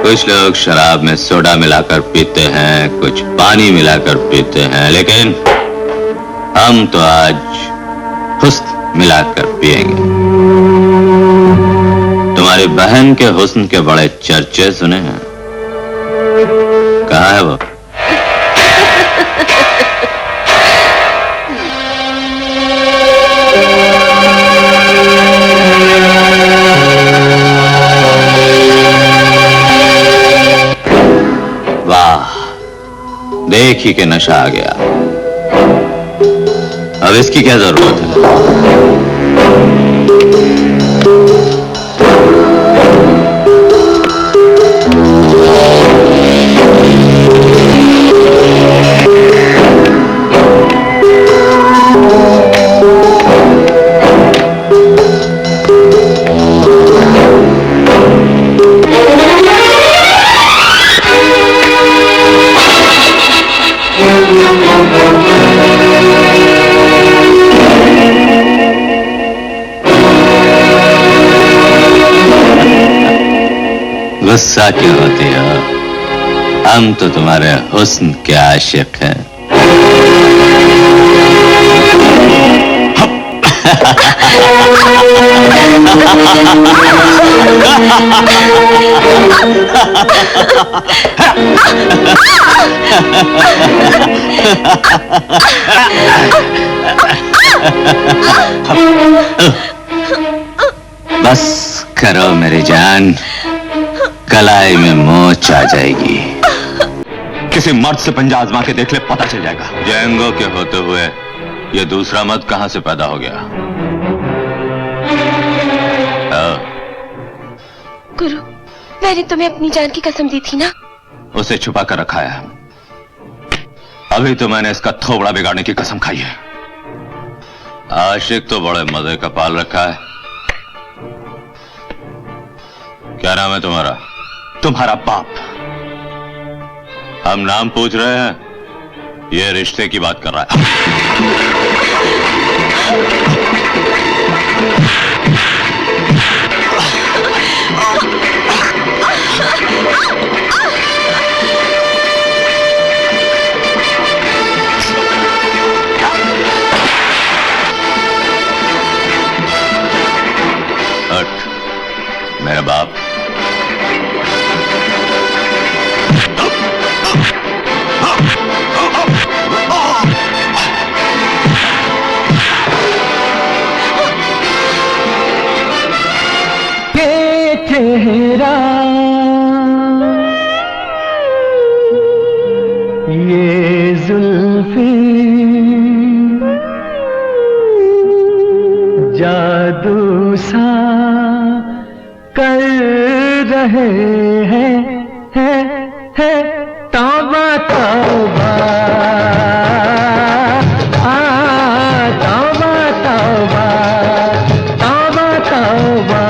कुछ लोग शराब में सोडा मिलाकर पीते हैं, कुछ पानी मिलाकर पीते हैं, लेकिन हम तो आज हुस्न मिलाकर पिएंगे। तुम्हारी बहन के हुस्न के बड़े चर्चे सुने हैं, कहाँ है वो? वाह, देख ही के नशा आ गया। अब इसकी क्या जरूरत है? गुस्सा क्यों होती हो? हम तो तुम्हारे हुस्न के आशिक हैं। बस करो मेरी जान, कलाई में मोच आ जाएगी। किसी मर्द से पंजा आजमा के देख ले, पता चल जाएगा। जैंगो के होते हुए ये दूसरा मर्द कहां से पैदा हो गया? गुरु, मैंने तुम्हें अपनी जान की कसम दी थी ना। उसे छुपा कर रखा है। अभी तो मैंने इसका थोबड़ा बिगाड़ने की कसम खाई है। आशिक तो बड़े मजे का पाल रखा है। क्या नाम है तुम्हारा? तुम्हारा बाप। हम नाम पूछ रहे हैं, ये रिश्ते की बात कर रहा है। मेरा बाप ये चेहरा, ये जुल्फी, जादू सा कर रहे हैं तौबा तौबा, तौबा तौबा, तौबा तौबा,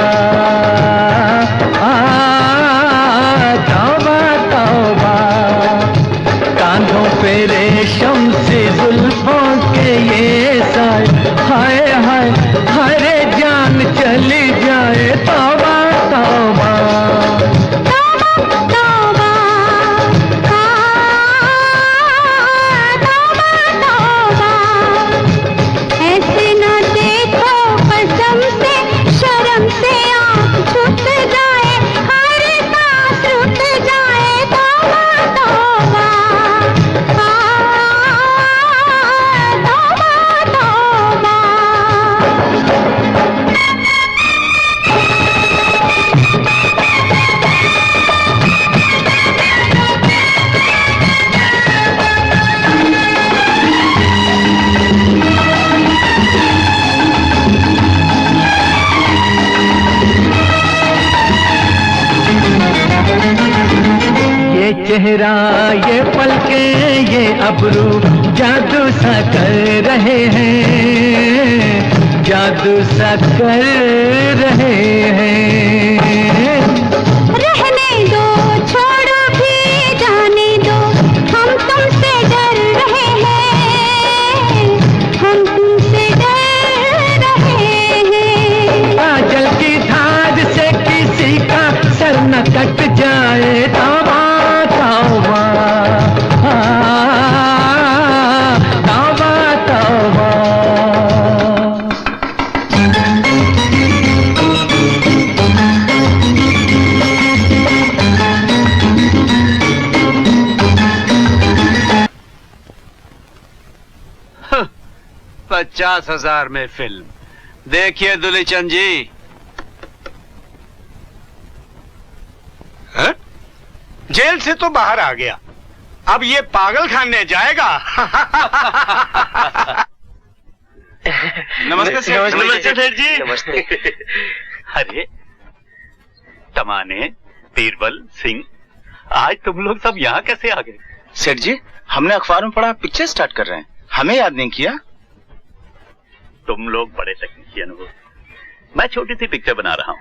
तौबा तौबा। कांधों पे रेशम से जुल्फों के ये साए, हाय हाय हरे जान चली जाए। तौबा तौबा, चेहरा, ये पलकें, ये अबरू जादू सा कर रहे हैं, जादू सा कर रहे हैं। रहने दो, छोड़ो भी जाने दो, हम तुमसे डर रहे हैं, हम तुमसे डर रहे हैं। काजल की धार से किसी का सर न कट जाए। तौबा तौबा, तौबा तौबा। $50,000 में फिल्म देखिए दुलीचंद जी। है? जेल से तो बाहर आ गया, अब ये पागल खाने जाएगा। नमस्ते सेठ। नमस्ते सेठ जी। नमस्ते। अरे तमाने, बीरबल, सिंह, आज तुम लोग सब यहाँ कैसे आ गए? सेठ जी, हमने अखबार में पढ़ा पिक्चर स्टार्ट कर रहे हैं, हमें याद नहीं किया। तुम लोग बड़े तकनीशियन हो, मैं छोटी सी पिक्चर बना रहा हूँ,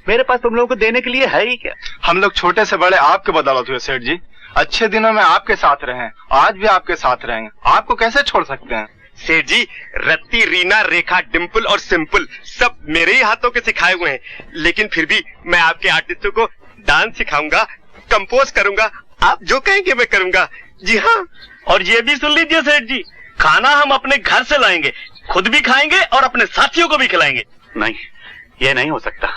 मेरे पास तुम लोगों को देने के लिए है ही क्या? हम लोग छोटे से बड़े आपके बदौलत हुए सेठ जी। अच्छे दिनों में आपके साथ रहे, आज भी आपके साथ रहेंगे, आपको कैसे छोड़ सकते हैं? सेठ जी, रत्ती, रीना, रेखा, डिम्पल और सिंपल सब मेरे ही हाथों के सिखाए हुए हैं, लेकिन फिर भी मैं आपके आर्टिस्टों को डांस सिखाऊंगा, कंपोज करूंगा, आप जो कहेंगे मैं करूंगा। जी हाँ। और ये भी सुन लीजिए सेठ जी, खाना हम अपने घर से लाएंगे, खुद भी खाएंगे और अपने साथियों को भी खिलाएंगे। नहीं, ये नहीं हो सकता।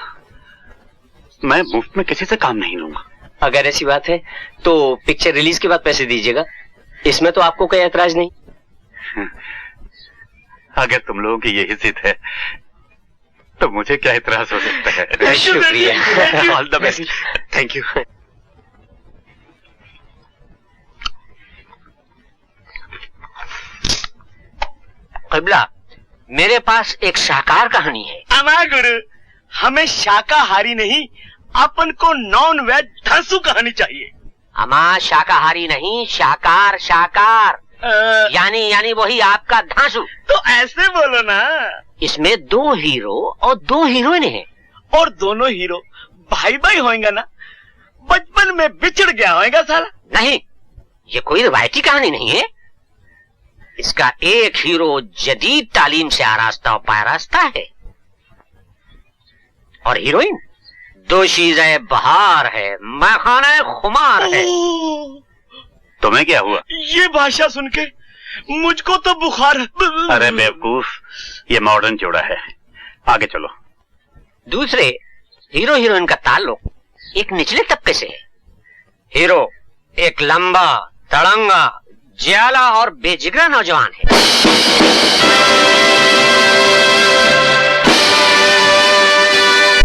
मैं मुफ्त में किसी से काम नहीं लूंगा। अगर ऐसी बात है तो पिक्चर रिलीज के बाद पैसे दीजिएगा, इसमें तो आपको कोई ऐतराज नहीं। अगर तुम लोगों की यही जिद है तो मुझे क्या इतराज हो सकता है। शुक्रिया। All the best. Thank you. क़िबला, मेरे पास एक शाकाहार कहानी है। अमा गुरु, हमें शाकाहारी नहीं, अपन को नॉन वेज धांसू कहानी चाहिए। अमा शाकाहारी नहीं, शाकार शाकार, यानी वही आपका धांसू। तो ऐसे बोलो ना। इसमें 2 हीरो और 2 हीरोइन हैं। और दोनों हीरो भाई भाई होएंगे ना? बचपन में बिछड़ गया होएगा साला। नहीं, ये कोई रिवायती कहानी नहीं है। इसका एक हीरो जदीद तालीम से आरास्ता और पारास्ता है, और हीरोइन दोशीज़े बहार है, मैखाने खुमार है। तुम्हें क्या हुआ? ये भाषा सुन के मुझको तो बुखार। अरे बेवकूफ, ये मॉडर्न जोड़ा है। आगे चलो। दूसरे हीरो हीरोइन का ताल्लुक एक निचले तबके से है। हीरो एक लंबा, तड़ंगा, ज्याला और बेजिगरा नौजवान है।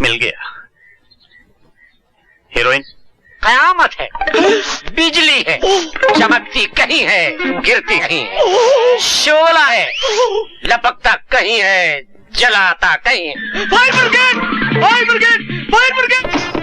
मिल गया। हीरोइन कयामत है, बिजली है, चमकती कहीं है, गिरती कहीं है, शोला है, लपकता कहीं है, जलाता कहीं है। Fire brigade! Fire brigade! Fire brigade!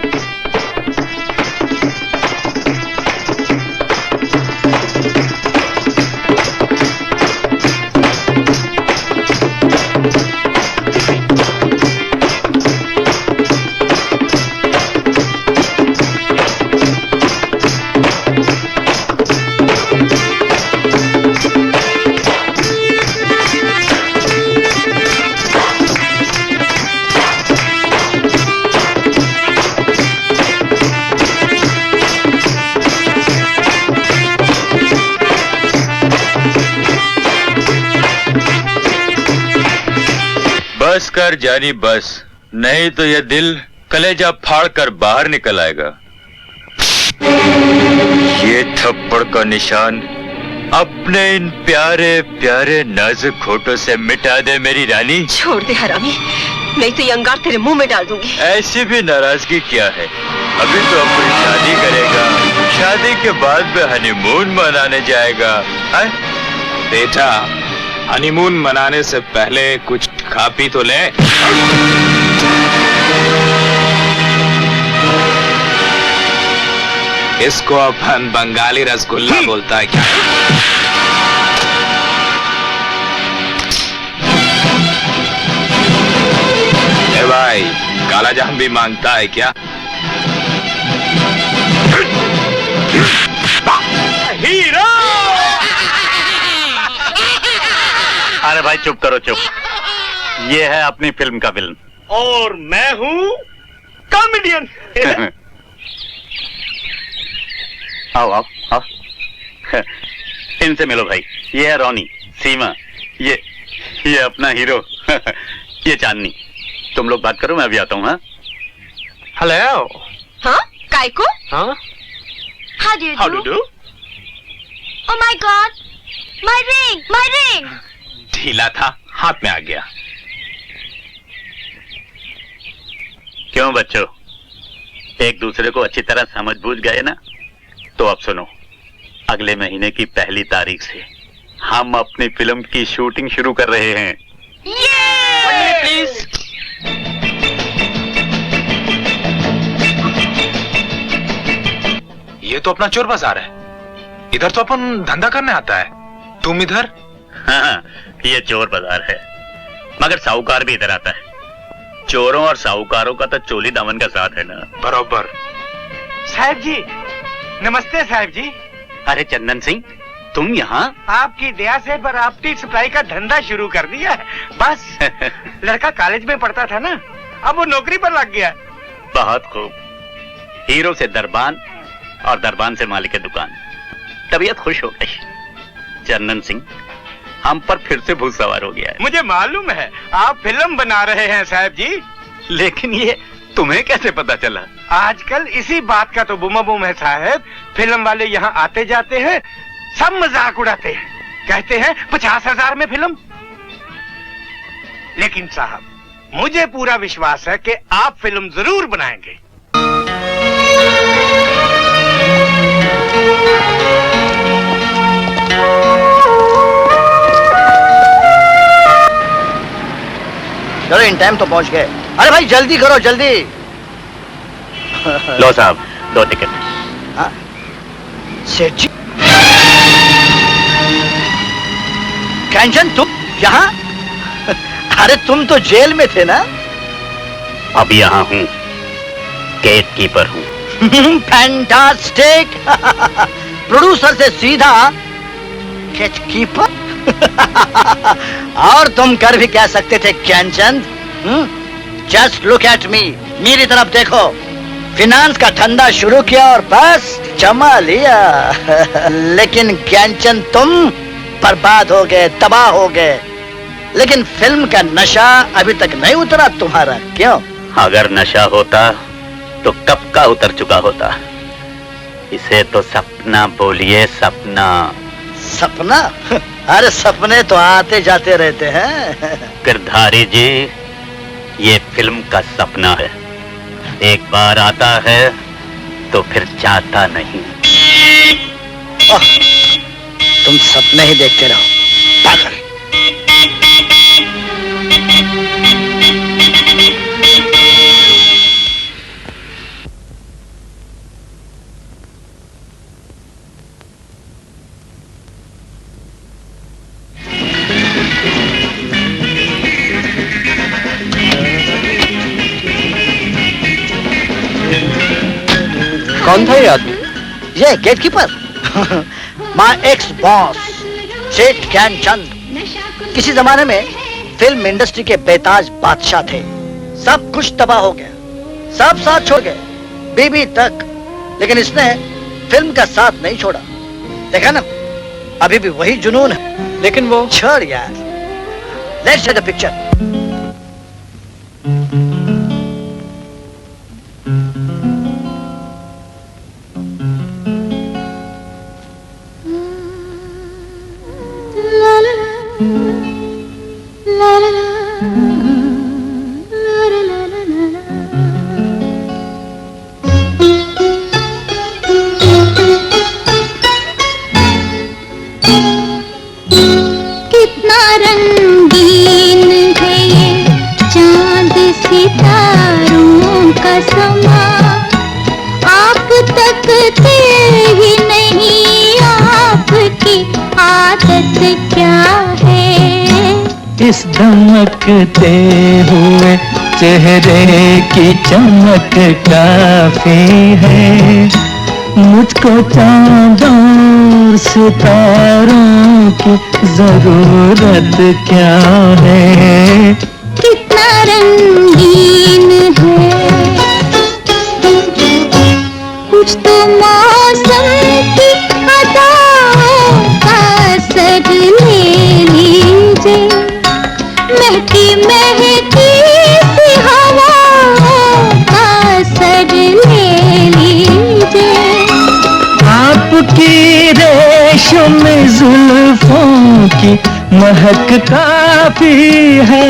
बस कर जानी बस, नहीं तो यह दिल कलेजा फाड़ कर बाहर निकल आएगा। ये थप्पड़ का निशान अपने इन प्यारे प्यारे नाजुक होठों से मिटा दे मेरी रानी। छोड़ दे हरामी, नहीं तो ये अंगार तेरे मुंह में डाल दूंगी। ऐसी भी नाराजगी क्या है? अभी तो अपनी शादी करेगा, शादी के बाद में हनीमून मनाने जाएगा। बेटा, हनीमून मनाने से पहले कुछ खा पी तो ले। इसको अपन बंगाली रसगुल्ला बोलता है क्या? ए भाई, काला जाम भी मांगता है क्या? हीरो! अरे भाई चुप करो, चुप। ये है अपनी फिल्म का विलन। और मैं हूँ कॉमेडियन। आओ आओ आओ। इनसे मिलो भाई। ये है रोनी, सीमा, ये अपना हीरो। ये चांदनी। तुम लोग बात करो, मैं अभी आता हूँ। हाँ हेलो। हाँ, काय को? हाँ, How do you do? Oh my God, my ring, my ring. ढीला था, हाथ में आ गया। क्यों बच्चों, एक दूसरे को अच्छी तरह समझ बूझ गए ना? तो अब सुनो, अगले महीने की 1 तारीख से हम अपनी फिल्म की शूटिंग शुरू कर रहे हैं। प्लीज। ये तो अपना चोर बाजार है। इधर तो अपन धंधा करने आता है, तुम इधर। हाँ, ये चोर बाजार है, मगर साहूकार भी इधर आता है। चोरों और साहूकारों का तो चोली दामन का साथ है ना। बराबर। साहब जी, नमस्ते साहब जी। अरे चंदन सिंह, तुम यहाँ? आपकी दया से बराबती सप्लाई का धंधा शुरू कर दिया है। बस लड़का कॉलेज में पढ़ता था ना, अब वो नौकरी पर लग गया। बहुत खूब। हीरो से दरबान और दरबान से मालिक दुकान। तबीयत खुश हो गई। चंदन सिंह हम पर फिर से भूत सवार हो गया है। मुझे मालूम है आप फिल्म बना रहे हैं साहब जी। लेकिन ये तुम्हें कैसे पता चला? आजकल इसी बात का तो बुमाबुम है साहब। फिल्म वाले यहाँ आते जाते हैं, सब मजाक उड़ाते हैं, कहते हैं 50,000 में फिल्म। लेकिन साहब मुझे पूरा विश्वास है कि आप फिल्म जरूर बनाएंगे। चलो इन टाइम तो पहुंच गए। अरे भाई जल्दी करो जल्दी। लो साहब 2 टिकट। हाँ? सेठ जी कंचन तुम यहाँ? अरे तुम तो जेल में थे ना? अब यहाँ हूँ, गेट कीपर हूँ। फैंटास्टिक। प्रोड्यूसर से सीधा गेट कीपर। और तुम कर भी कह सकते थे Gyanchand. Just look at me, मेरी तरफ देखो। फिनांस का धंधा शुरू किया और बस जमा लिया। लेकिन ज्ञानचंद तुम बर्बाद हो गए, तबाह हो गए। लेकिन फिल्म का नशा अभी तक नहीं उतरा तुम्हारा, क्यों? अगर नशा होता तो कब का उतर चुका होता। इसे तो सपना बोलिए, सपना। सपना? अरे सपने तो आते जाते रहते हैं। गिरधारी जी, ये फिल्म का सपना है। एक बार आता है तो फिर जाता नहीं। तुम सपने ही देखते रहो पागल। कौन था ये आदमी? ये gatekeeper. My ex boss Seth Gyanchand. किसी जमाने में फिल्म इंडस्ट्री के बेताज बादशाह थे। सब कुछ तबाह हो गया, सब साथ छोड़ गए, बीबी तक। लेकिन इसने फिल्म का साथ नहीं छोड़ा। देखा ना, अभी भी वही जुनून है। लेकिन वो छोड़ यार। Let's see the picture. कितना रंगीन है ये चांद सितारों का समा। आप तकते ही नहीं, आपकी आदत क्या है? इस धमकते हुए चेहरे की चमक काफी है। मुझको चांदों सितारों की जरूरत क्या है? कितना रंगीन है कुछ तो मौसम की अदाओं का असर ले लीजिए। महकी महकी सी हवाओं का असर ले लीजिए। आपकी रेशम जुल्फों की महक काफी है।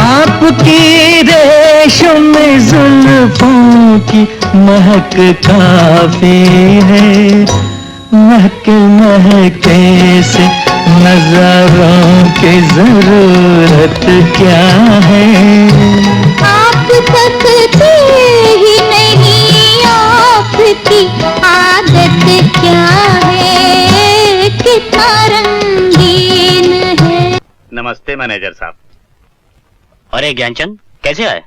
आपकी रेशम जुल्फों की महक काफी है। महके महके से नजरों की जरूरत क्या है? आप तकते ही नहीं, आपकी आदत क्या है? कितना रंगीन है। नमस्ते मैनेजर साहब। अरे ज्ञानचंद कैसे आए?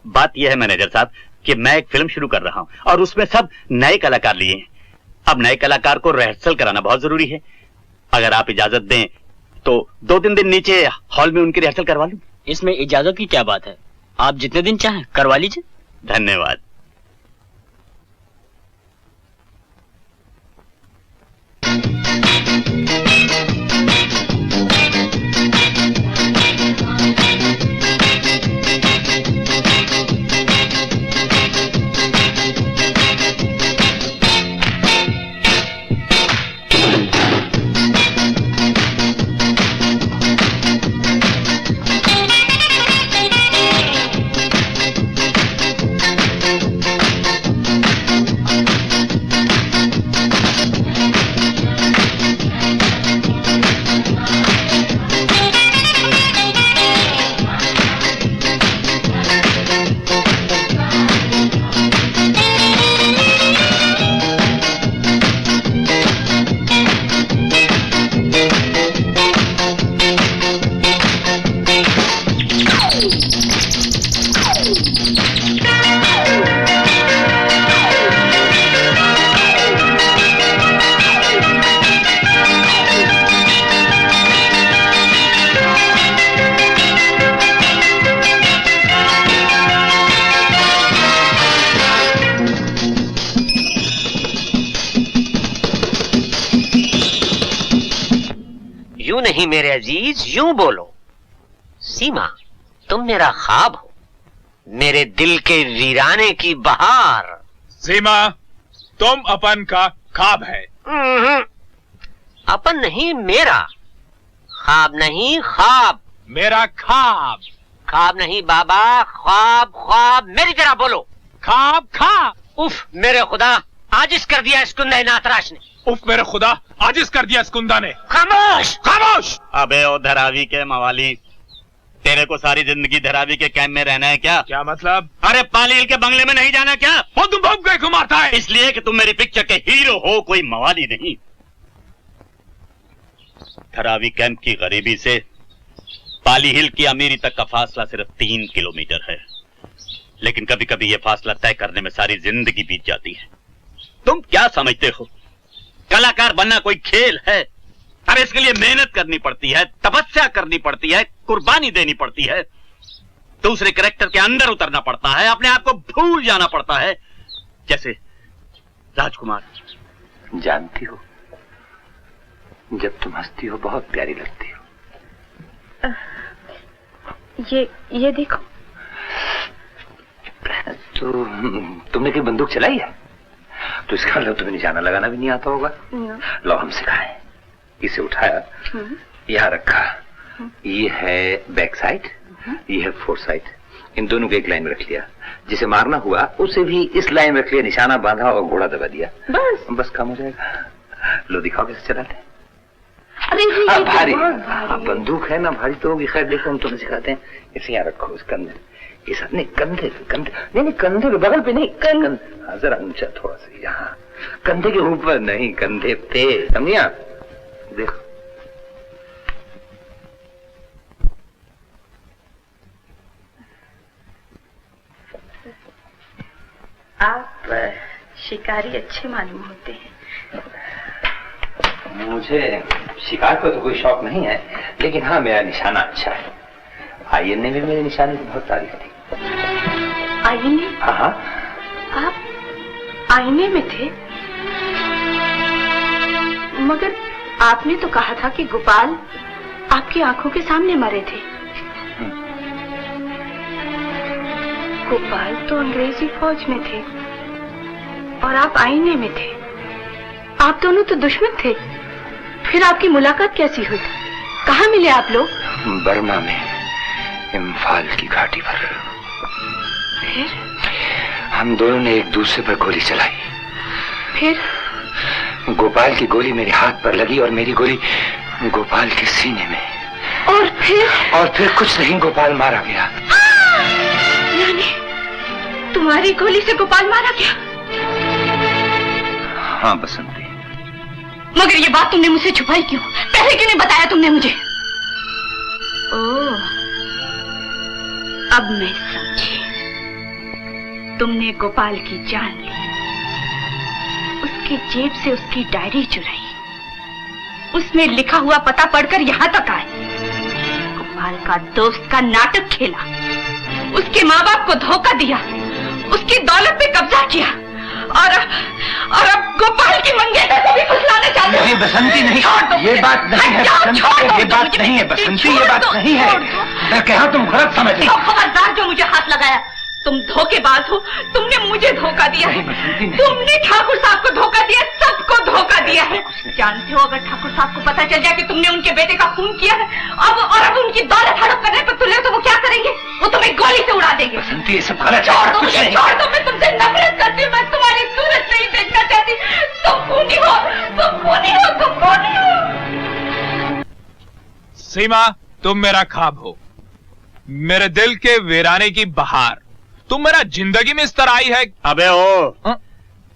बात यह है मैनेजर साहब कि मैं एक फिल्म शुरू कर रहा हूं और उसमें सब नए कलाकार लिए हैं। अब नए कलाकार को रिहर्सल कराना बहुत जरूरी है। अगर आप इजाजत दें तो 2-3 दिन नीचे हॉल में उनकी रिहर्सल करवा लूं। इसमें इजाजत की क्या बात है? आप जितने दिन चाहें करवा लीजिए। धन्यवाद। यूं नहीं मेरे अजीज, यूं बोलो। सीमा, तुम मेरा ख्वाब हो, मेरे दिल के वीराने की बहार। सीमा, तुम अपन का ख्वाब है। अपन नहीं, मेरा ख्वाब नहीं, ख्वाब मेरा ख्वाब। ख्वाब नहीं बाबा, ख्वाब ख्वाब, मेरी तरह बोलो। ख्वाब ख्वाब। उफ मेरे खुदा, आजिज कर दिया इस कुंदा नातराश ने। उफ मेरे खुदा, आजिज कर दिया इस कुंदा ने। खामोश खामोश। अबे ओ धरावी के मवाली, तेरे को सारी जिंदगी धरावी के कैंप में रहना है क्या? क्या मतलब? अरे पाली हिल के बंगले में नहीं जाना क्या? वो तुम भूख गए घुमाता है इसलिए कि तुम मेरी पिक्चर के हीरो हो, कोई मवाली नहीं। धरावी कैंप की गरीबी से पाली हिल की अमीरी तक का फासला सिर्फ 3 किलोमीटर है, लेकिन कभी कभी यह फासला तय करने में सारी जिंदगी बीत जाती है। तुम क्या समझते हो कलाकार बनना कोई खेल है? अरे इसके लिए मेहनत करनी पड़ती है, तपस्या करनी पड़ती है, कुर्बानी देनी पड़ती है, दूसरे कैरेक्टर के अंदर उतरना पड़ता है, अपने आप को भूल जाना पड़ता है। जैसे राजकुमार। जानती हो, जब तुम हंसती हो बहुत प्यारी लगती हो। ये देखो। तो तुमने कोई बंदूक चलाई है? तो इसका मतलब तुम्हें निशाना लगाना भी नहीं आता होगा। लो हम सिखाएं। इसे उठाया, यहाँ रखा, ये है बैक साइड, ये है फोर साइड, इन दोनों को एक लाइन में रख लिया। जिसे मारना हुआ उसे भी इस लाइन में रख लिया, निशाना बांधा और घोड़ा दबा दिया, बस काम हो जाएगा। लो दिखाओ कैसे चलाते हैं। अरे भारी बंदूक है ना, भारी तो होगी। खैर देखो हम तुम्हें सिखाते हैं। इसे यहाँ रखो, इस कंधे, इस नहीं कंधे नहीं कंधे के बगल पे नहीं, कंधे जरा ऊंचा थोड़ा सा, यहाँ कंधे के ऊपर नहीं, कंधे पे, समझिया? देखो आप शिकारी अच्छे मालूम होते हैं। मुझे शिकार का तो कोई शौक नहीं है, लेकिन हाँ मेरा निशाना अच्छा है। आईएनए में मेरे निशाने की बहुत तारीफ थी। आईने? हाँ। आप आईने में थे? मगर आपने तो कहा था कि गोपाल आपकी आंखों के सामने मरे थे। गोपाल तो अंग्रेजी फौज में थे और आप आईने में थे। आप दोनों तो दुश्मन थे। फिर आपकी मुलाकात कैसी हुई? कहाँ मिले आप लोग? बर्मा में, इम्फाल की घाटी पर। फिर? हम दोनों ने एक दूसरे पर गोली चलाई। फिर? गोपाल की गोली मेरे हाथ पर लगी और मेरी गोली गोपाल के सीने में। और फिर? और फिर कुछ नहीं, गोपाल मारा गया। यानी तुम्हारी गोली से गोपाल मारा गया? हाँ बसंती। मगर ये बात तुमने मुझसे छुपाई क्यों? पहले क्यों नहीं बताया तुमने मुझे? ओह, अब मैं समझी। तुमने गोपाल की जान ली, उसकी जेब से उसकी डायरी चुराई, उसमें लिखा हुआ पता पढ़कर यहाँ तक आए, गोपाल का दोस्त का नाटक खेला, उसके माँ बाप को धोखा दिया, उसकी दौलत पे कब्जा किया और अब गोपाल की मंगेतर को भी फुसलाना चाहते हो। नहीं बसंती नहीं, ये बात नहीं है बसंती, ये बात नहीं है बसंती, ये बात नहीं है। मैं कहा तुम गलत समझ रही हो। खबरदार जो मुझे हाथ लगाया, तुम धोखेबाज हो। तुमने मुझे धोखा दिया है, तुमने ठाकुर साहब को धोखा दिया, सबको धोखा दिया है। जानते हो अगर ठाकुर साहब को पता चल जाए कि तुमने उनके बेटे का खून किया है अब उनकी दौलत हड़प करने पर तुले तो वो क्या करेंगे? वो तुम्हें गोली से उड़ा देंगे। बसंती ये सब गलत है। छोड़ दो, मैं तुमसे नफरत करती हूँ, मैं तुम्हारी सूरत नहीं देखना चाहती। तुम खूनी हो, तुम खूनी हो, तुम खूनी हो। सीमा, तुम मेरा ख्वाब हो, मेरे दिल के वीराने की बहार। तुम मेरा जिंदगी में इस तरह आई है। अबे ओ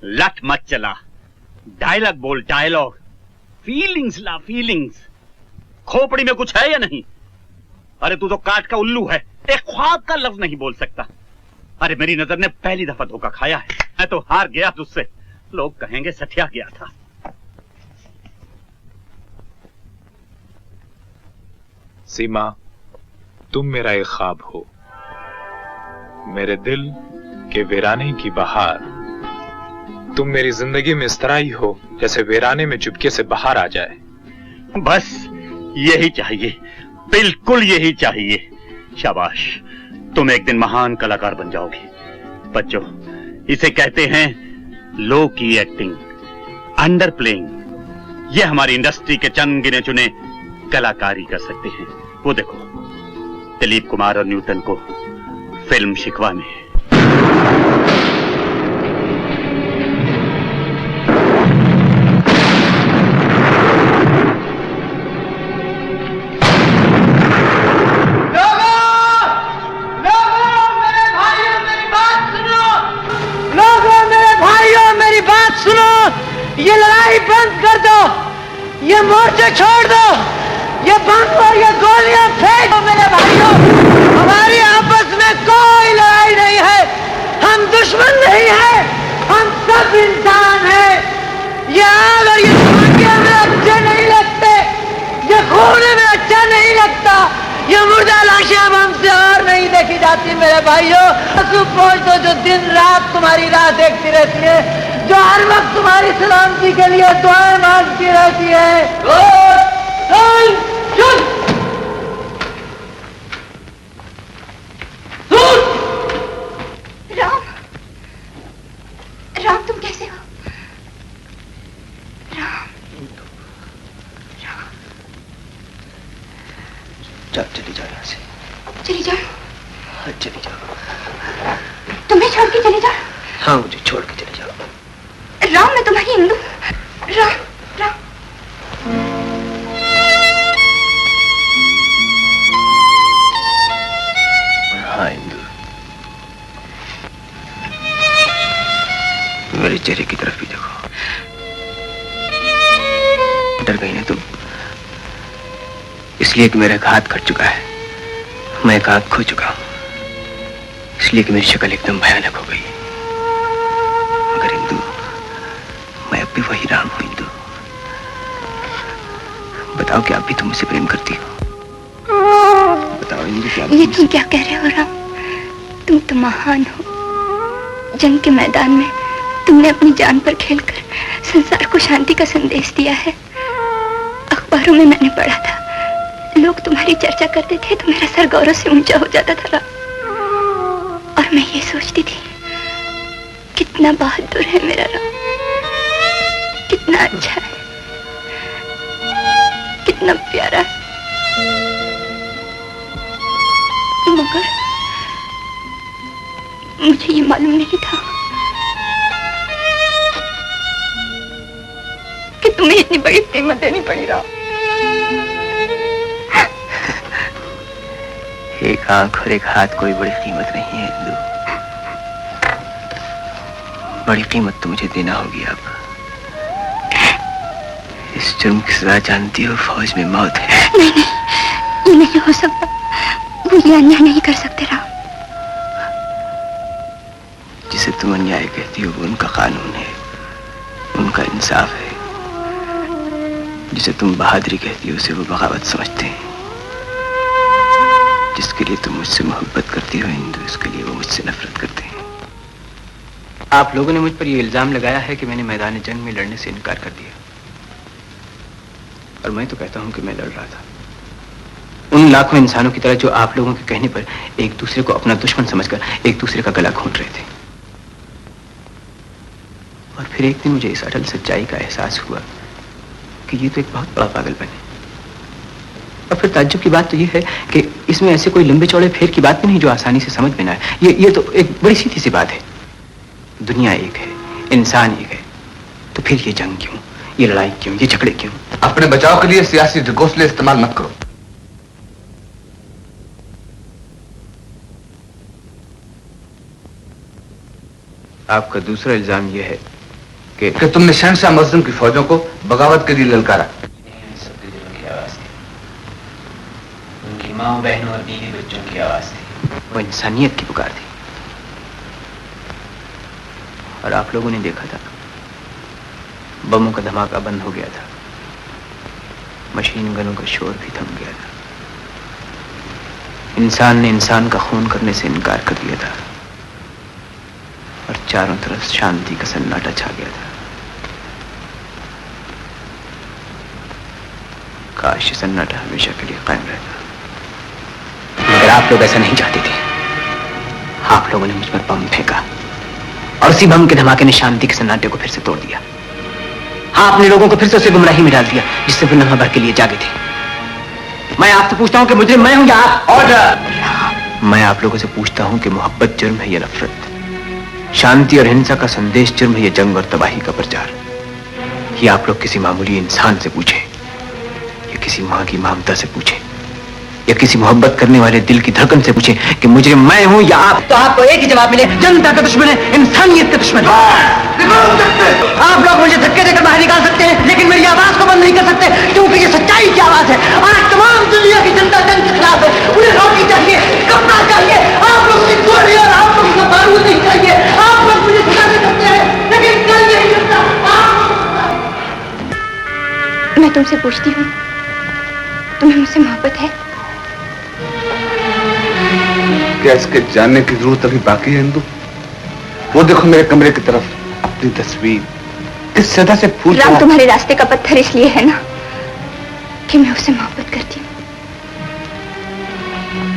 लट मत चला, डायलॉग बोल, डायलॉग। फीलिंग्स ला, फीलिंग्स। खोपड़ी में कुछ है या नहीं? अरे तू तो काट का उल्लू है, एक ख्वाब का लफ्ज नहीं बोल सकता। अरे मेरी नजर ने पहली दफा धोखा खाया है, मैं तो हार गया तुझसे। लोग कहेंगे सठिया गया था। सीमा, तुम मेरा एक ख्वाब हो, मेरे दिल के वीराने की बहार। तुम मेरी जिंदगी में इस तरह ही हो जैसे वीराने में चुपके से बाहर आ जाए। बस यही चाहिए, बिल्कुल यही चाहिए। शाबाश, तुम एक दिन महान कलाकार बन जाओगे। बच्चों, इसे कहते हैं लो की एक्टिंग, अंडर प्लेइंग। ये हमारी इंडस्ट्री के चंद गिने चुने कलाकार ही कर सकते हैं। वो देखो, दिलीप कुमार और न्यूटन को फिल्म शिकवा में ये लड़ाई बंद कर दो, ये मोर्चे छोड़ दो, ये बम और ये गोलियां फेंक दो मेरे भाइयों। हमारी आपस में कोई लड़ाई नहीं है, हम दुश्मन नहीं है, हम सब इंसान हैं। ये आग और ये धमाके हमें अच्छे नहीं लगते, ये खून हमें अच्छा नहीं लगता, ये मुर्दा लाशें अब हमसे और नहीं देखी जाती मेरे भाइयों। आंसू पोंछ दो जो दिन रात तुम्हारी राह देखती रहती है, जो हर वक्त तुम्हारी सलामती के लिए दुआएं मांगती रहती है। राम, राम तुम कैसे हो? राम, जाओ, चली जाओ यहाँ से। चली जाओ? हाँ, चली जाओ। तुम्हें छोड़ के चली जाओ? हाँ, मुझे छोड़ के चली जाओ। राम, मैं तुम्हारी हिंदू। राम, राम। हाँ, हिंदू। मेरे चेहरे की तरफ भी देखो। डर गई ना तुम? इसलिए कि मेरा एक हाथ कट चुका है, मैं एक आंख खो चुका हूं, इसलिए कि मेरी शक्ल एकदम भयानक हो गई। मगर हिंदू, मैं अब भी वही राम हूं। हिंदू, बताओ कि आप भी तुम मुझसे प्रेम करती हो? बताओ हिंदू, क्या ये तुम क्या कह रहे हो राम? तुम तो महान हो। जंग के मैदान में तुमने अपनी जान पर खेलकर संसार को शांति का संदेश दिया है। अखबारों में मैंने पढ़ा था, लोग तुम्हारी चर्चा करते थे तो मेरा सर गौरव से ऊंचा हो जाता था राम। और मैं ये सोचती थी, कितना बहादुर है मेरा राम, कितना अच्छा है, कितना प्यारा है। मगर मुझे ये मालूम नहीं था कि तुम्हें इतनी बड़ी कीमत देनी पड़ी राम। एक आंख और एक हाथ कोई बड़ी कीमत नहीं है हिंदू। बड़ी कीमत तो मुझे देना होगी अब। इस जुर्म की सजा जानती हो, फौज में मौत है। नहीं नहीं, ये नहीं हो सकता, वो ये अन्याय नहीं कर सकते राम। जिसे तुम अन्याय कहती हो वो उनका कानून है, उनका इंसाफ है। जिसे तुम बहादुरी कहती हो उसे वो बगावत समझते हैं। जिसके लिए तुम मुझसे मोहब्बत करती हो हिंदू, इसके लिए वो मुझसे नफरत करते हैं। आप लोगों ने मुझ पर यह इल्जाम लगाया है कि मैंने मैदान जंग में लड़ने से इनकार कर दिया, और मैं तो कहता हूं कि मैं लड़ रहा था। उन लाखों इंसानों की तरह जो आप लोगों के कहने पर एक दूसरे को अपना दुश्मन समझकर एक दूसरे का गला घोंट रहे थे। और फिर एक दिन मुझे इस अटल सच्चाई का एहसास हुआ कि ये तो एक बहुत बड़ा पागलपन है। और फिर ताज्जुब की बात तो ये है कि इसमें ऐसे कोई लंबे चौड़े फेर की बात भी नहीं जो आसानी से समझ में ना आए। ये तो एक बड़ी सीधी सी बात है। दुनिया एक है, इंसान एक है, तो फिर ये जंग क्यों, ये लड़ाई क्यों, ये झगड़े क्यों? अपने बचाव के लिए सियासी ढकोसले इस्तेमाल मत करो। आपका दूसरा इल्जाम यह है कि तुमने शहंशाह मज़लूम की फौजों को बगावत के लिए ललकारा। उनकी माँ, बहनों और बीवी बच्चों की आवाज थी, वो इंसानियत की पुकार थी। और आप लोगों ने देखा था, बमों का धमाका बंद हो गया था, मशीन गनों का शोर भी थम गया था। इंसान ने इंसान का खून करने से इनकार कर दिया था, और चारों तरफ शांति का सन्नाटा छा गया था। काश ये सन्नाटा हमेशा के लिए कायम रहता, मगर आप लोग ऐसा नहीं चाहते थे। आप लोगों ने मुझ पर बम फेंका और उसी बम के धमाके ने शांति के सन्नाटे को फिर से तोड़ दिया। आपने लोगों को फिर से उसे गुमराही में डाल दिया जिससे वो लम्हा भर के लिए जागे थे। मैं आपसे पूछता हूं कि मुजरिम मैं हूं या आप? ऑर्डर! मैं आप लोगों से पूछता हूं कि मोहब्बत जुर्म है या नफरत, शांति और हिंसा का संदेश जुर्म है या जंग और तबाही का प्रचार? ये आप लोग किसी मामूली इंसान से पूछें या किसी मां की ममता से पूछें या किसी मोहब्बत करने वाले दिल की धड़कन से पूछें कि मुजरिम मैं हूं या आप, तो आपको एक ही जवाब मिले, जनता का दुश्मन है, इंसानियत का दुश्मन है। आप लोग मुझे धक्के देकर बाहर निकाल सकते हैं लेकिन मेरी आवाज को बंद नहीं कर सकते, क्योंकि ये सच्चाई की आवाज है। आज तमाम दुनिया की जनता जंग के खिलाफ है। उन्हें रोटी चाहिए, कपड़ा चाहिए, आप लोग की गोली और आप लोग का बारूद नहीं चाहिए। आप लोग मुझे सिखा दे सकते हैं लेकिन कल नहीं सकता। मैं तुमसे पूछती हूँ, तुम्हें मुझसे मोहब्बत है? क्या इसके जानने की जरूरत अभी बाकी है इंदु? वो देखो मेरे कमरे की तरफ, अपनी तस्वीर किस सदा से फूल। राम तुम्हारे रास्ते का पत्थर इसलिए है ना कि मैं उससे मोहब्बत करती हूँ।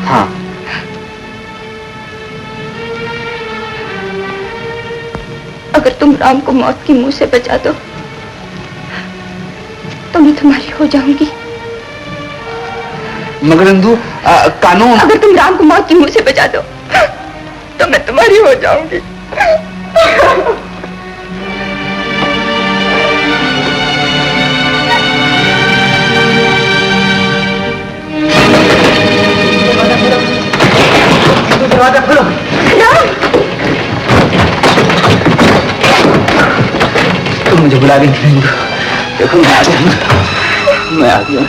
हाँ, अगर तुम राम को मौत की मुंह से बचा दो तो मैं तुम्हारी हो जाऊंगी। मगर इंदु कानून। अगर तुम राम को मौत की मुंह से बचा दो तो मैं तुम्हारी हो जाऊंगी। दरवाजा खोलो। तुम मुझे बुला रही थी इंदु, देखो मैं आ गया, मैं आ गया।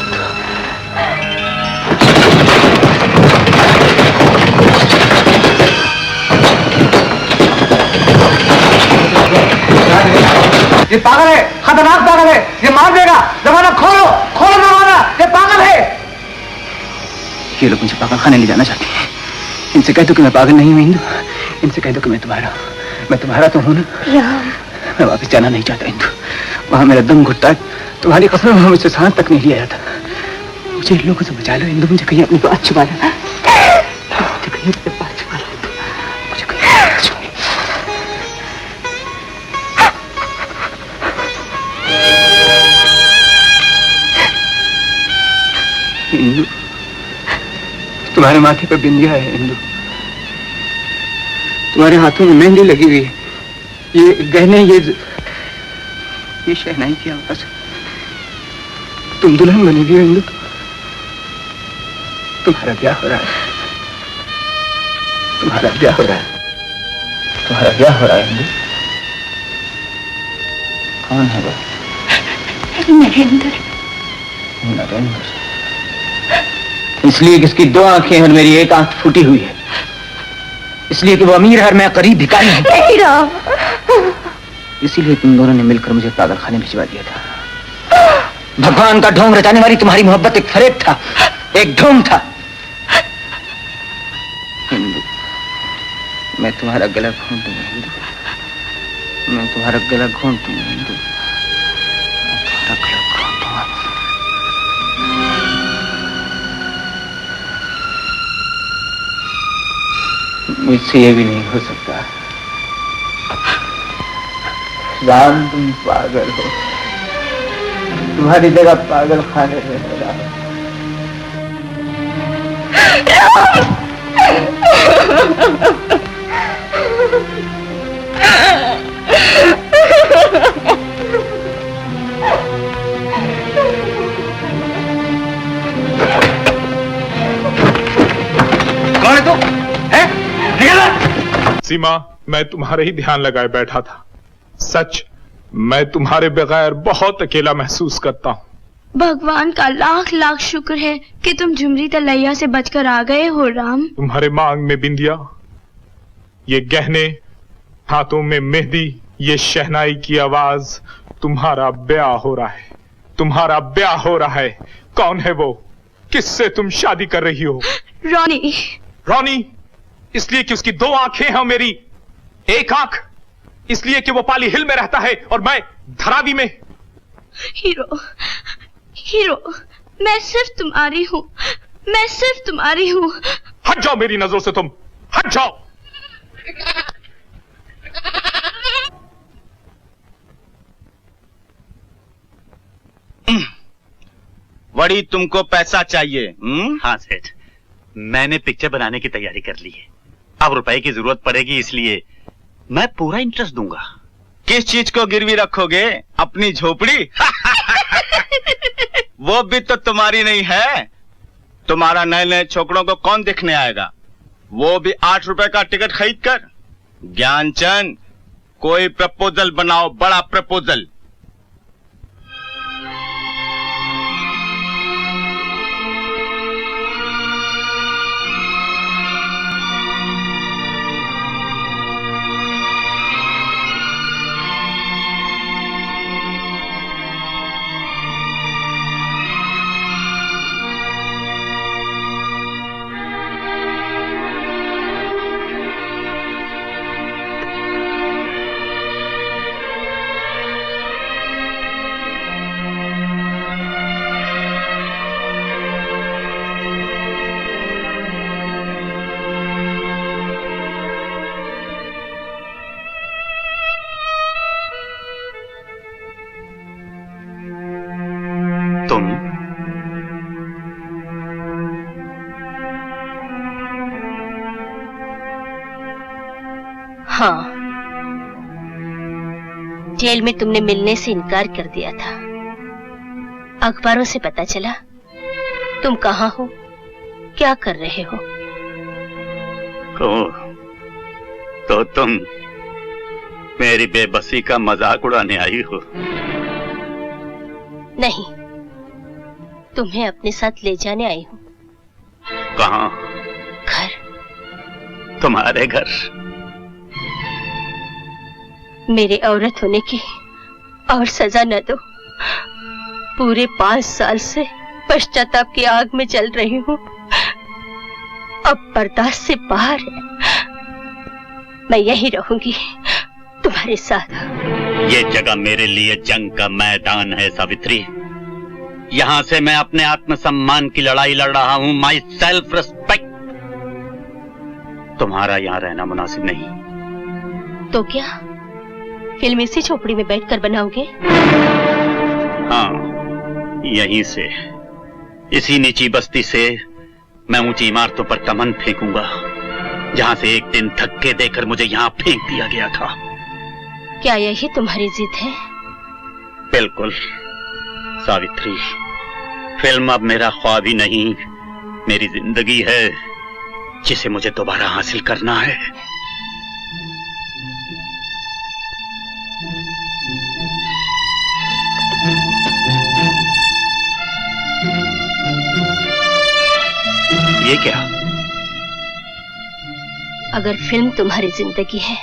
ये पागल है, खतरनाक पागल है, ये मार देगा। दरवाजा खोलो, खोलो दरवाजा, ये पागल है। ये लोग मुझे पागल खाने ले जाना चाहते हैं। इनसे कह दो कि मैं पागल नहीं हूं इंदु, इनसे कह दो कि मैं तुम्हारा तो हूं ना। मैं वापस जाना नहीं चाहता इंदु, वहां मेरा दम घुटता है, तुम्हारी कसम वहां मुझसे सांस तक नहीं लिया जाता। मुझे इन लोगों से बचा लो इंदु, मुझे कहीं अपनी बात छुपा लो, मुझे कहीं अपनी बात छुपा लो, मुझे कहीं बात छुपा लो। इंदु, तुम्हारे माथे पर बिंदिया है इंदु, तुम्हारे हाथों में मेहंदी लगी हुई है, ये गहने, ये शहनाई की आवाज, तुम दुल्हन बनी हुई हो इंदु, तुम्हारा ब्याह हो रहा है, तुम्हारा ब्याह हो रहा है, तुम्हारा ब्याह हो रहा है इंदु। कौन है वो? नरेंद्र। नरेंद्र? इसलिए कि इसकी दो आंखें और मेरी एक आंख फूटी हुई है, इसलिए कि वो अमीर है और मैं गरीब भिखारी हूं। नहीं राम, इसीलिए तुम दोनों ने मिलकर मुझे पागल खाने भिजवा दिया था। भगवान का ढोंग रचाने वाली तुम्हारी मोहब्बत एक फरेब था, एक ढोंग था। हिंदू, मैं तुम्हारा गला घोंट दूंगा हिंदू, मैं तुम्हारा गला घोंट दूंगा हिंदू, मैं तुम्हारा गला घोंट दूंगा। मुझसे ये भी नहीं हो सकता। राम, तुम पागल हो, तुम्हारी जगह पागल खाने में मेरा। कौन है तू? है? निकल! सीमा, मैं तुम्हारे ही ध्यान लगाए बैठा था। सच, मैं तुम्हारे बगैर बहुत अकेला महसूस करता हूँ। भगवान का लाख लाख शुक्र है कि तुम झुमरी तलैया से बचकर आ गए हो राम। तुम्हारे मांग में बिंदिया, ये गहने, हाथों में मेहंदी, ये शहनाई की आवाज, तुम्हारा ब्याह हो रहा है, तुम्हारा ब्याह हो रहा है। कौन है वो? किससे तुम शादी कर रही हो? रोनी। रोनी? इसलिए कि उसकी दो आंखें हैं और मेरी एक आंख? इसलिए कि वो पाली हिल में रहता है और मैं धरावी में? हीरो, हीरो, मैं सिर्फ तुम्हारी हूँ, मैं सिर्फ तुम्हारी हूँ। हट जाओ मेरी नजरों से, तुम हट जाओ। वड़ी, तुमको पैसा चाहिए? हाँ सेठ, मैंने पिक्चर बनाने की तैयारी कर ली है। अब रुपए की जरूरत पड़ेगी, इसलिए मैं पूरा इंटरेस्ट दूंगा। किस चीज को गिरवी रखोगे? अपनी झोपड़ी? वो भी तो तुम्हारी नहीं है। तुम्हारा नए नए छोकरों को कौन देखने आएगा, वो भी 8 रुपए का टिकट खरीद कर। ज्ञानचंद, कोई प्रपोजल बनाओ, बड़ा प्रपोजल। हाँ, जेल में तुमने मिलने से इनकार कर दिया था। अखबारों से पता चला तुम कहाँ हो, क्या कर रहे हो। तो तुम मेरी बेबसी का मजाक उड़ाने आई हो? नहीं, तुम्हें अपने साथ ले जाने आई हूँ। कहाँ? घर। तुम्हारे घर? मेरे औरत होने की और सजा न दो। पूरे 5 साल से पश्चाताप की आग में जल रही हूँ, अब बर्दाश्त से बाहर है। मैं यही रहूंगी तुम्हारे साथ। ये जगह मेरे लिए जंग का मैदान है सावित्री। यहाँ से मैं अपने आत्मसम्मान की लड़ाई लड़ रहा हूँ, माई सेल्फ रिस्पेक्ट। तुम्हारा यहाँ रहना मुनासिब नहीं। तो क्या फिल्म इसी झोपड़ी में बैठकर बनाओगे? हाँ, यहीं से, इसी नीची बस्ती से मैं ऊंची इमारतों पर कमन फेंकूंगा, जहां से एक दिन धक्के देकर मुझे यहाँ फेंक दिया गया था। क्या यही तुम्हारी जिद है? बिल्कुल सावित्री, फिल्म अब मेरा ख्वाब ही नहीं, मेरी जिंदगी है, जिसे मुझे दोबारा हासिल करना है। ये क्या? अगर फिल्म तुम्हारी जिंदगी है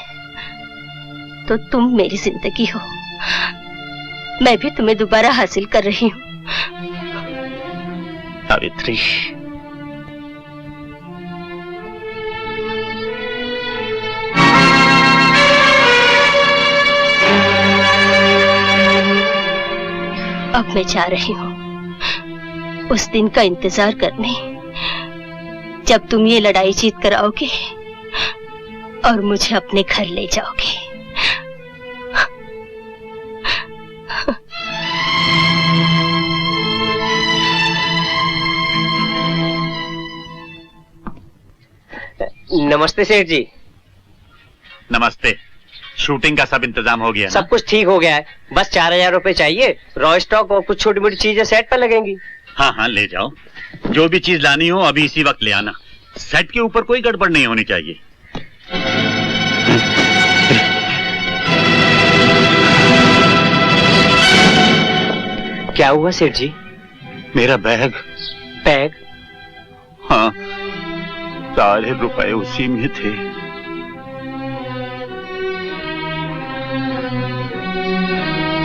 तो तुम मेरी जिंदगी हो। मैं भी तुम्हें दोबारा हासिल कर रही हूँ। सावित्री, अब मैं जा रही हूँ उस दिन का इंतजार करने, जब तुम ये लड़ाई जीत कर आओगे और मुझे अपने घर ले जाओगे। नमस्ते सेठ जी। नमस्ते। शूटिंग का सब इंतजाम हो गया ना? सब कुछ ठीक हो गया है, बस 4000 रुपए चाहिए। रॉय स्टॉक और कुछ छोटी मोटी चीजें सेट पर लगेंगी। हाँ हाँ, ले जाओ। जो भी चीज लानी हो अभी इसी वक्त ले आना। सेट के ऊपर कोई गड़बड़ नहीं होनी चाहिए। क्या हुआ सेठ जी? मेरा बैग। बैग? हाँ, सारे रुपए उसी में थे।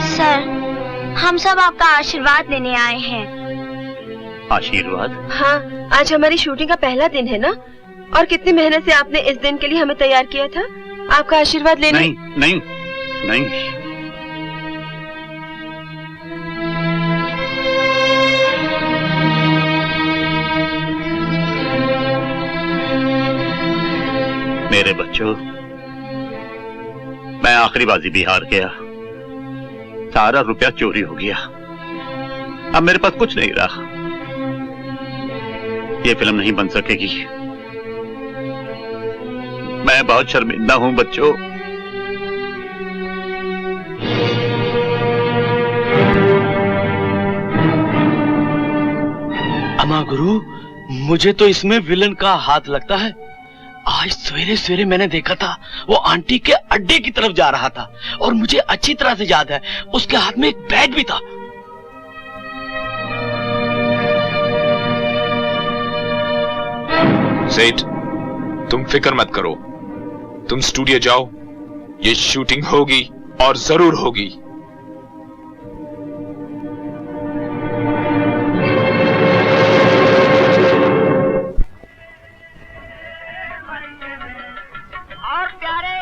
सर, हम सब आपका आशीर्वाद लेने आए हैं। आशीर्वाद? हाँ, आज हमारी शूटिंग का पहला दिन है ना, और कितनी मेहनत से आपने इस दिन के लिए हमें तैयार किया था। आपका आशीर्वाद लेने। नहीं नहीं नहीं, मेरे बच्चों, मैं आखिरी बाजी भी हार गया। सारा रुपया चोरी हो गया। अब मेरे पास कुछ नहीं रहा। ये फिल्म नहीं बन सकेगी। मैं बहुत शर्मिंदा हूं बच्चों। अमा गुरु, मुझे तो इसमें विलन का हाथ लगता है। आज सवेरे सवेरे मैंने देखा था, वो आंटी के अड्डे की तरफ जा रहा था और मुझे अच्छी तरह से याद है उसके हाथ में एक बैग भी था। सेठ, तुम फिक्र मत करो, तुम स्टूडियो जाओ, ये शूटिंग होगी और जरूर होगी। और प्यारे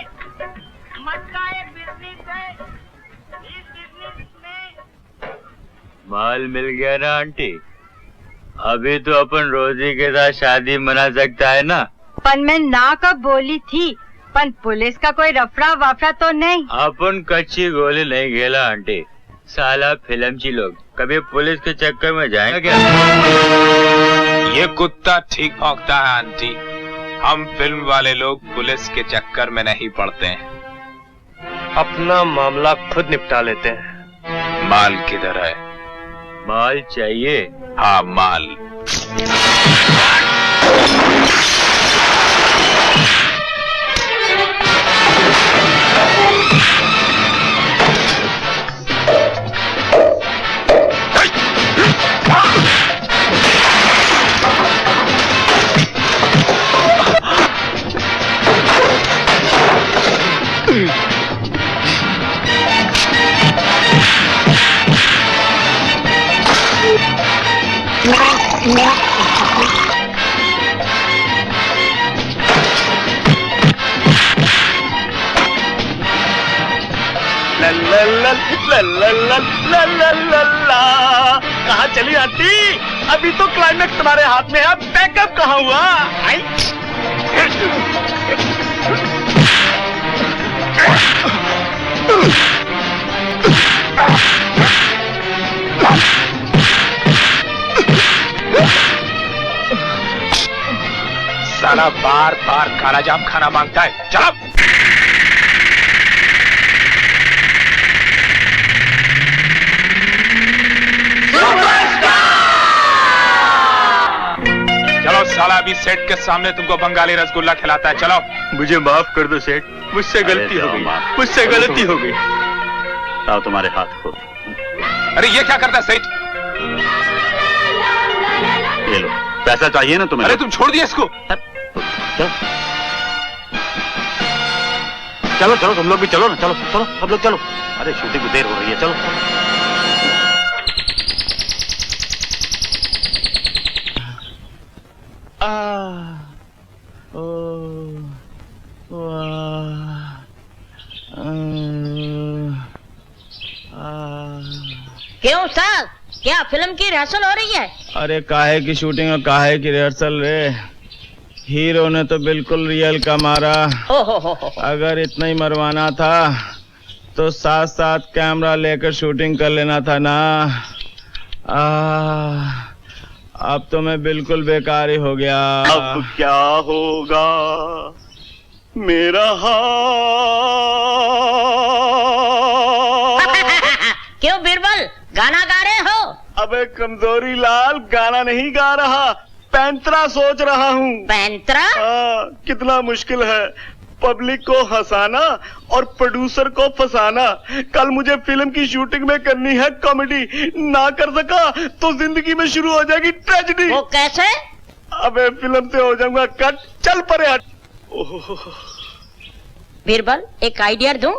मक्का एक बिजनेस है, इस बिजनेस में माल मिल गया ना आंटी? अभी तो अपन रोजी के साथ शादी मना सकता है ना? पन मैं ना कब बोली थी, पन पुलिस का कोई रफड़ा वाफड़ा तो नहीं। अपन कच्ची गोली नहीं खेला आंटी। साला फिल्मची लोग कभी पुलिस के चक्कर में जाएंगे क्या? ये कुत्ता ठीक भौंकता है आंटी। हम फिल्म वाले लोग पुलिस के चक्कर में नहीं पड़ते हैं। अपना मामला खुद निपटा लेते हैं। माल किधर है? माल चाहिए? हाँ, माल। कहाँ चली आंटी? अभी तो क्लाइमेक्स तुम्हारे हाथ में है, बैकअप कहाँ हुआ? आई? साला बार बार काला जाम खाना मांगता है। चलो। चलो साला, अभी सेठ के सामने तुमको बंगाली रसगुल्ला खिलाता है। चलो। मुझे माफ कर दो सेठ, मुझसे गलती हो गई, मुझसे गलती हो गई। आओ तुम्हारे हाथ खोल। अरे ये क्या करता है सेठ? ये लो, पैसा चाहिए ना तुम्हें? अरे तुम छोड़ दिया इसको। चलो चलो, तुम लोग भी चलो ना। चलो चलो, सब लोग चलो। अरे शूटिंग को देर हो रही है, चलो। क्यों साहब, क्या फिल्म की रिहर्सल हो रही है? अरे काहे की शूटिंग और काहे की रिहर्सल रे? हीरो ने तो बिल्कुल रियल का मारा। हो। अगर इतना ही मरवाना था तो साथ साथ कैमरा लेकर शूटिंग कर लेना था ना। अब तो मैं बिल्कुल बेकार ही हो गया। अब क्या होगा मेरा क्यों बीरबल, गाना गा रहे हो? अबे कमजोरी लाल, गाना नहीं गा रहा, पैंतरा सोच रहा हूँ। पैंतरा? कितना मुश्किल है पब्लिक को हंसाना और प्रोड्यूसर को फंसाना। कल मुझे फिल्म की शूटिंग में करनी है कॉमेडी, ना कर सका तो जिंदगी में शुरू हो जाएगी ट्रेजेडी। वो कैसे? अबे फिल्म से हो जाऊंगा कट, चल परे हट। बीरबल, एक आइडिया दूं?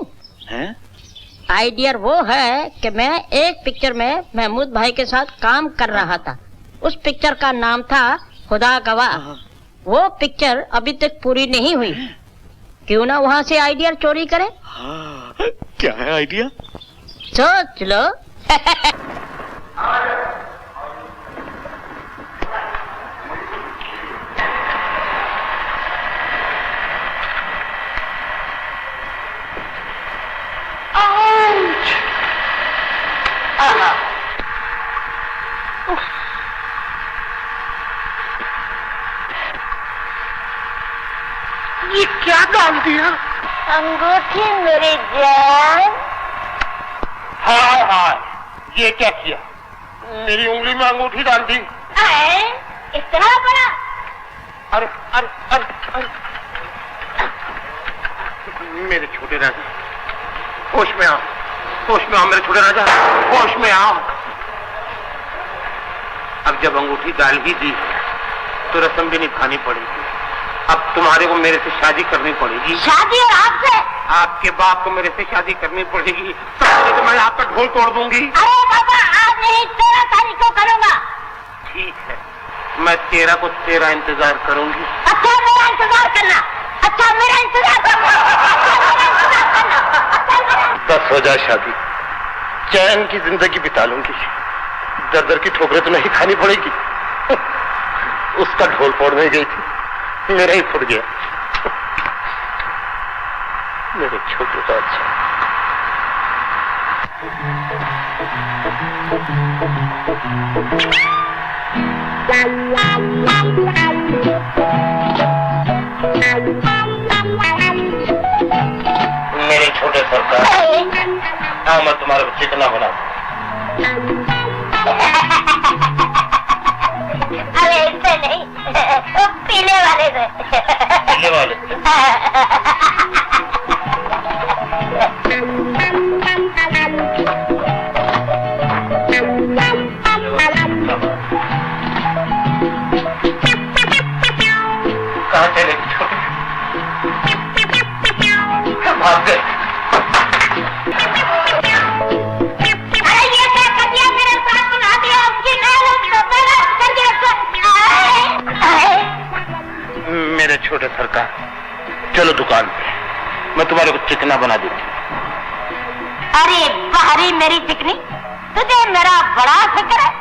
आइडिया वो है कि मैं एक पिक्चर में महमूद भाई के साथ काम कर रहा था। उस पिक्चर का नाम था खुदा गवाह। वो पिक्चर अभी तक पूरी नहीं हुई, क्यों ना वहाँ से आइडिया चोरी करें? क्या है आइडिया? सोच लो। ये क्या डाल दिया? अंगूठी मेरी जान। हाय हाय, ये क्या किया? मेरी उंगली में अंगूठी डाल दी। इतना बड़ा? अरे अरे अरे अरे, मेरे छोटे राजा, होश में आओ, होश में आओ मेरे छोटे राजा, होश में आओ। अब जब अंगूठी डाल ही दी तो रस्म भी निभानी पड़ेगी। अब तुम्हारे को मेरे से शादी करनी पड़ेगी। शादी? और आपसे? आपके बाप को मेरे से शादी करनी पड़ेगी, तो मैं आपका ढोल तोड़ दूंगी। अरे बाबा, आज नहीं 13 तारीख को करूंगा। ठीक है, मैं 13 को तेरा इंतजार करूंगी। अच्छा मेरा इंतजार करना, अच्छा मेरा इंतजार करना, बस हो जाए शादी, चैन की जिंदगी बिता लूंगी, दर दर की ठोकरें तो नहीं खानी पड़ेगी। उसका ढोल फोड़ने गई थी, मेरा ही फुट गया। मेरे छोटे राजा। मेरे छोटे सरकार, हाँ मैं तुम्हारे को चिकना बना। अरे इससे नहीं, पीने वाले से। पीने वाले से? कहाँ चले छोटे? भाग गए। अरे ये क्या कर दिया? मेरे साथ बुला दिया, उसकी मेरे छोटे सरकार, चलो दुकान पे, मैं तुम्हारे को चिकना बना देती। अरे बाहरी मेरी चिकनी, तुझे मेरा बड़ा फिक्र है।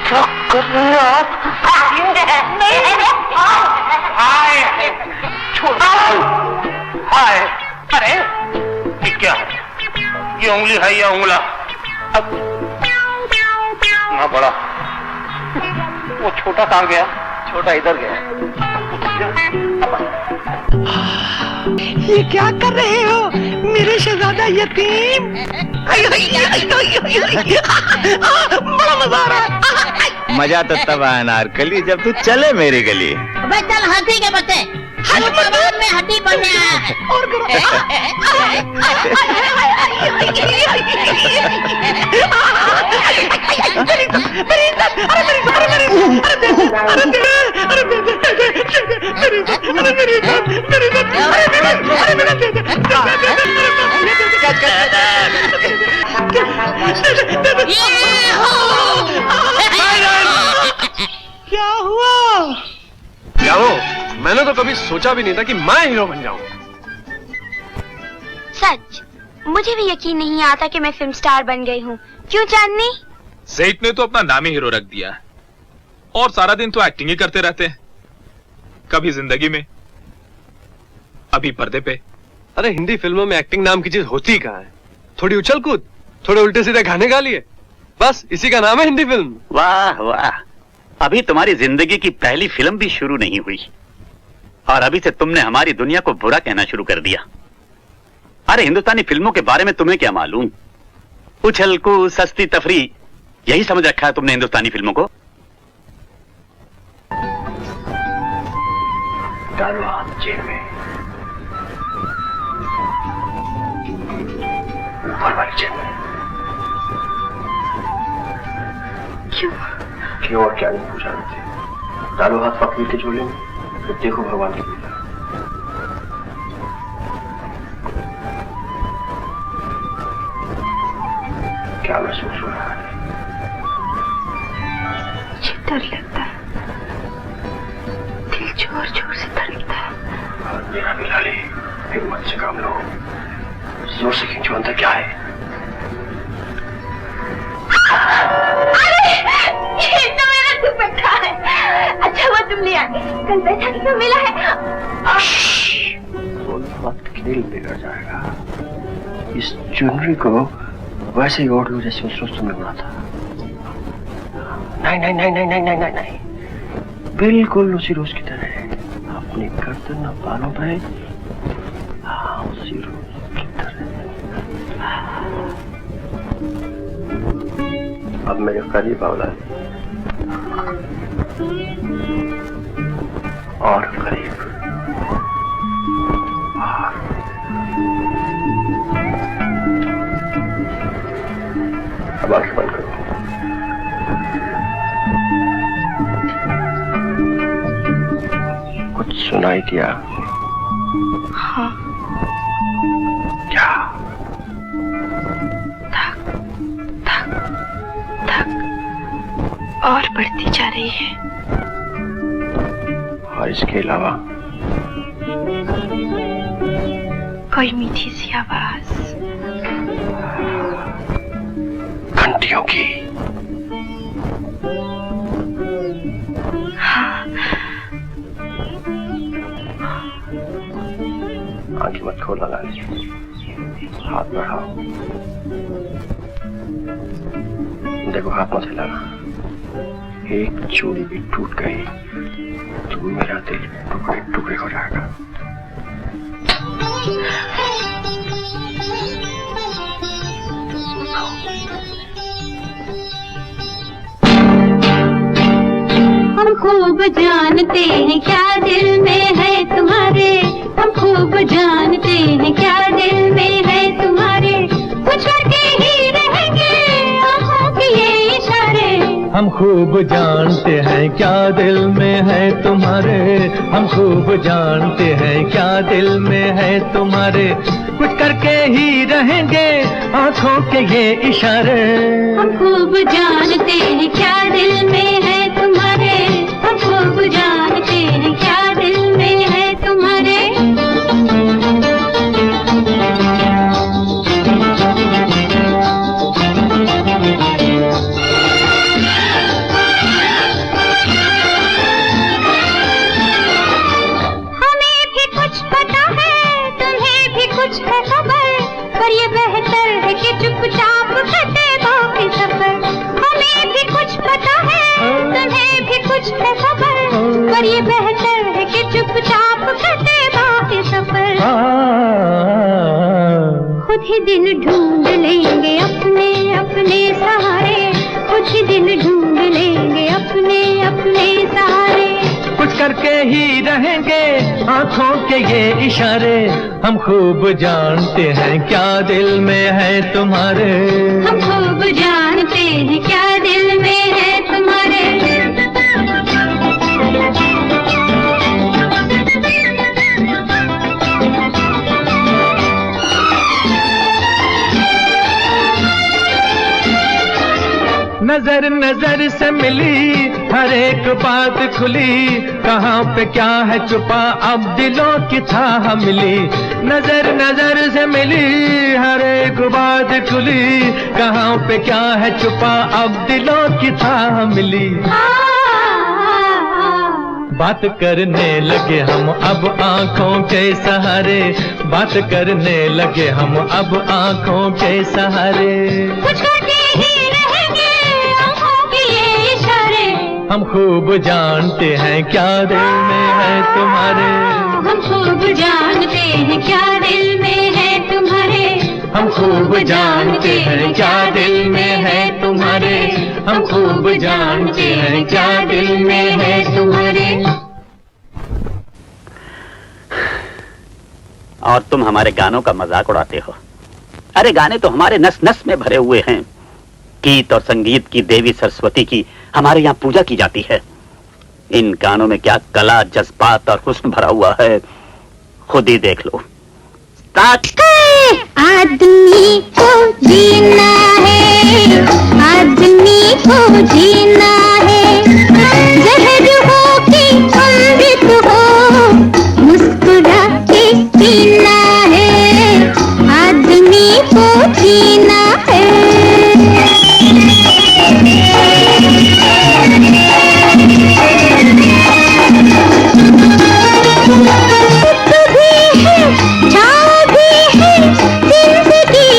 क्या कर रहे हैं आप? हाय, हाय, अरे ये क्या है? ये उंगली है या उंगला? ना बड़ा, वो छोटा कहाँ गया? छोटा इधर गया। ये क्या कर रहे हो मेरे शहजादा यतीम? बड़ा मजा आ रहा है। मजा तो तब आया नारकली जब तू चले मेरी गली। चल हाथी के बच्चे, मैदान में हड्डी पड़ने आया है। और क्या हुआ? जाओ, मैंने तो कभी सोचा भी नहीं था कि मैं हीरो बन जाऊं। सच, मुझे भी यकीन नहीं आता कि मैं फिल्म स्टार बन गई हूँ। क्यों चांदनी? सेठ ने तो अपना नाम ही हीरो रख दिया, और सारा दिन तो एक्टिंग ही करते रहते हैं, कभी जिंदगी में, अभी पर्दे पे। अरे हिंदी फिल्मों में एक्टिंग नाम की चीज होती कहाँ है? थोड़ी उछल कूद, थोड़े उल्टे सीधे गाने गा लिए, बस इसी का नाम है हिंदी फिल्म। वाह वाह, अभी तुम्हारी जिंदगी की पहली फिल्म भी शुरू नहीं हुई और अभी से तुमने हमारी दुनिया को बुरा कहना शुरू कर दिया। अरे हिंदुस्तानी फिल्मों के बारे में तुम्हें क्या मालूम? उछल कूद, सस्ती तफरी, यही समझ रखा है तुमने हिंदुस्तानी फिल्मों को। डालो हाथ जेब में, ऊपर वाली जेब में। क्यों और क्या नहीं पूछा मुझे? डालो हाथ फकीर के झोले में, फिर देखो भगवान की लीला। क्या महसूस हो रहा है? मुझे डर लगता है, दिल जोर जोर से धड़कता है। और मेरा भी लाली, हिम्मत से काम लो, जोर से खींचो, अंदर क्या है? ये तो मेरा दुपट्टा है। अच्छा हुआ तुम ले आए, कल बैठा कितना मिला है। खेल बिगड़ जाएगा। इस चुनरी को वैसे ही ओढ़ लूं जैसे उस रोज में उड़ा था। नहीं नहीं नहीं नहीं नहीं नहीं नहीं नहीं, बिल्कुल उसी रोज की तरह अपनी गर्दन और बालों पे, हाँ उसी रोज की तरह। अब मेरे करीब आवला और करीब अब आंखें बंद करो। कुछ सुनाई दिया? हाँ। क्या? धक धक धक और बढ़ती जा रही है। और इसके अलावा कोई मीठी सी आवाज, घंटियों की। हाँ। आंखें मत खोला लाली, हाथ बढ़ाओ। देखो हाथ मत हिलाना, एक चूड़ी भी टूट गई तो मेरा दिल टुकड़े टुकड़े हो जाएगा। हम खूब जानते हैं क्या दिल में है तुम्हारे, हम खूब जानते हैं क्या दिल में है तुम्हारे, कुछ करके ही रहेंगे आँखों के ये इशारे। हम खूब जानते हैं क्या दिल में है तुम्हारे, हम खूब जानते हैं क्या दिल में है तुम्हारे, कुछ करके ही रहेंगे आँखों के ये इशारे। हम खूब जानते हैं क्या दिल में है तुम्हारे, हम खूब जानते हैं क्या दिल में है तुम्हारे। हमें भी कुछ पता है, तुम्हें भी कुछ है खबर, पर ये बेहतर है कि चुपचाप कटे बाकी सफर। हमें भी कुछ पता है, तुम्हें भी कुछ है खबर, पर ये बेहतर है कि चुपचाप कटे बाकी सफर। खुद ही दिल ढूंढ लेंगे अपने अपने सहारे, खुद ही दिल ढूंढ लेंगे अपने अपने सहारे। कुछ करके ही रहेंगे आँखों के ये इशारे। हम खूब जानते हैं क्या दिल में है तुम्हारे, हम खूब जानते हैं क्या दिल में है तुम्हारे। नजर नजर से मिली हर एक बात खुली, कहाँ पे क्या है छुपा अब दिलों की थाह मिली। नजर नजर से मिली हर एक बात खुली, कहाँ पे क्या है छुपा अब दिलों की थाह मिली। बात करने लगे हम अब आँखों के सहारे, बात करने लगे हम अब आँखों के सहारे। कुछ करके ही रहेंगे आँखों के ये इशारे। हम खूब जानते हैं क्या दिल में है तुम्हारे, हम खूब जानते हैं क्या दिल में है तुम्हारे, हम खूब जानते हैं क्या दिल में है तुम्हारे, हम खूब जानते हैं क्या दिल में है तुम्हारे। और तुम हमारे गानों का मजाक उड़ाते हो। अरे गाने तो हमारे नस नस में भरे हुए हैं। गीत और संगीत की देवी सरस्वती की हमारे यहाँ पूजा की जाती है। इन गानों में क्या कला, जज्बात और हुस्न भरा हुआ है, खुद ही देख लो। आदमी को जीना है, आदमी को जीना है, जहर हो कि अमृत हो, मुस्कुरा के पीना है, आदमी को जीना है। दुख भी है, छाँव भी है, जिंदगी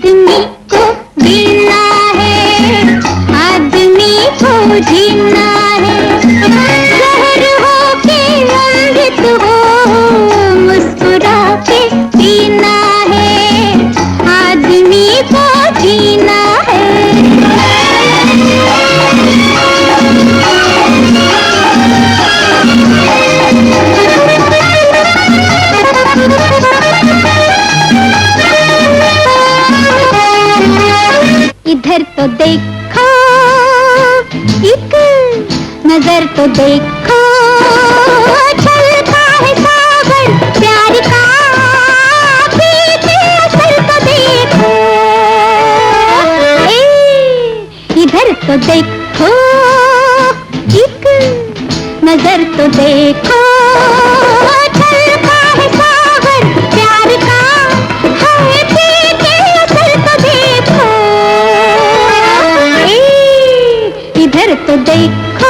आदमी को जीना है, आदमी को जीना है। जहर हो के अमृत हो, मुस्कुरा के जीना है, आदमी को जीना है। इधर तो देखो, एक नजर तो देखो, चलता है सावन प्यार का, पीछे असल तो देखो। इधर तो देखो, एक नजर तो देखो, चलता है सावन प्यार का, है पीछे असल तो देखो। इधर तो देखो।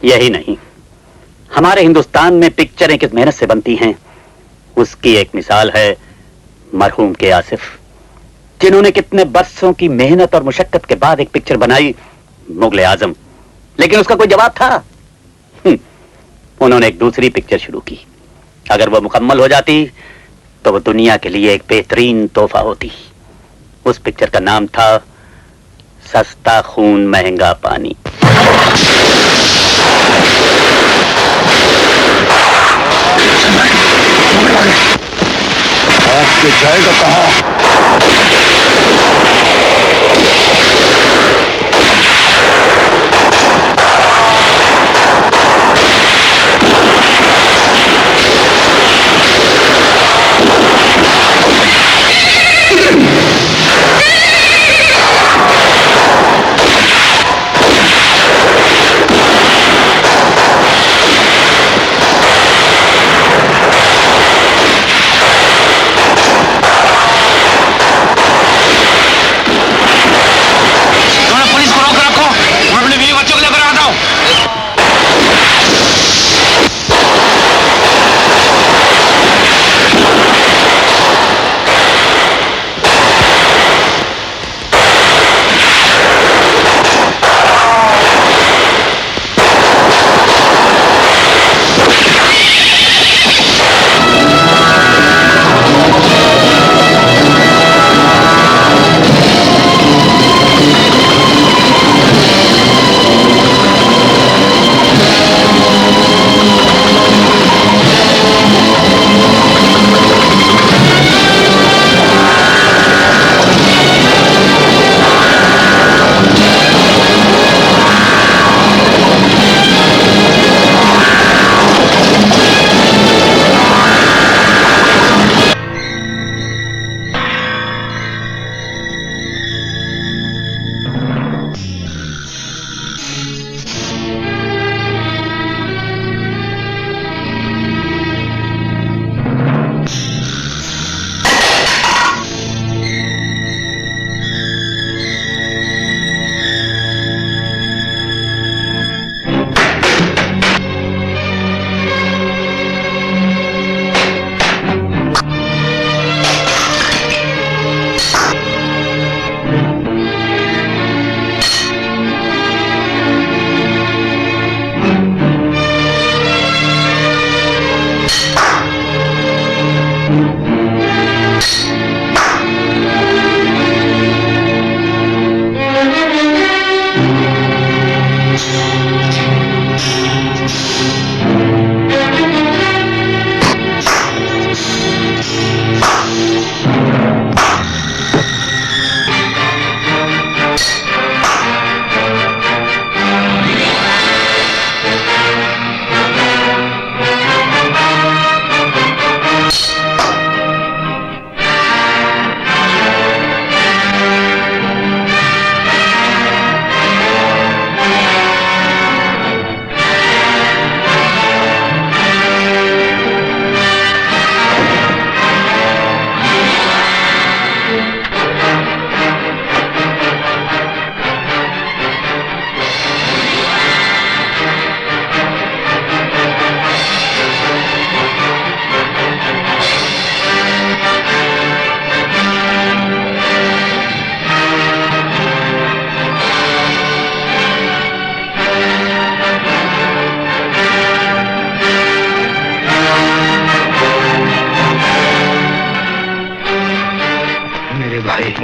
यही नहीं, हमारे हिंदुस्तान में पिक्चरें किस मेहनत से बनती हैं, उसकी एक मिसाल है मरहूम के आसिफ, जिन्होंने कितने बरसों की मेहनत और मुशक्कत के बाद एक पिक्चर बनाई, मुगले आजम। लेकिन उसका कोई जवाब था? उन्होंने एक दूसरी पिक्चर शुरू की। अगर वो मुकम्मल हो जाती तो वो दुनिया के लिए एक बेहतरीन तोहफा होती। उस पिक्चर का नाम था सस्ता खून महंगा पानी। आपके जाएगा कहाँ?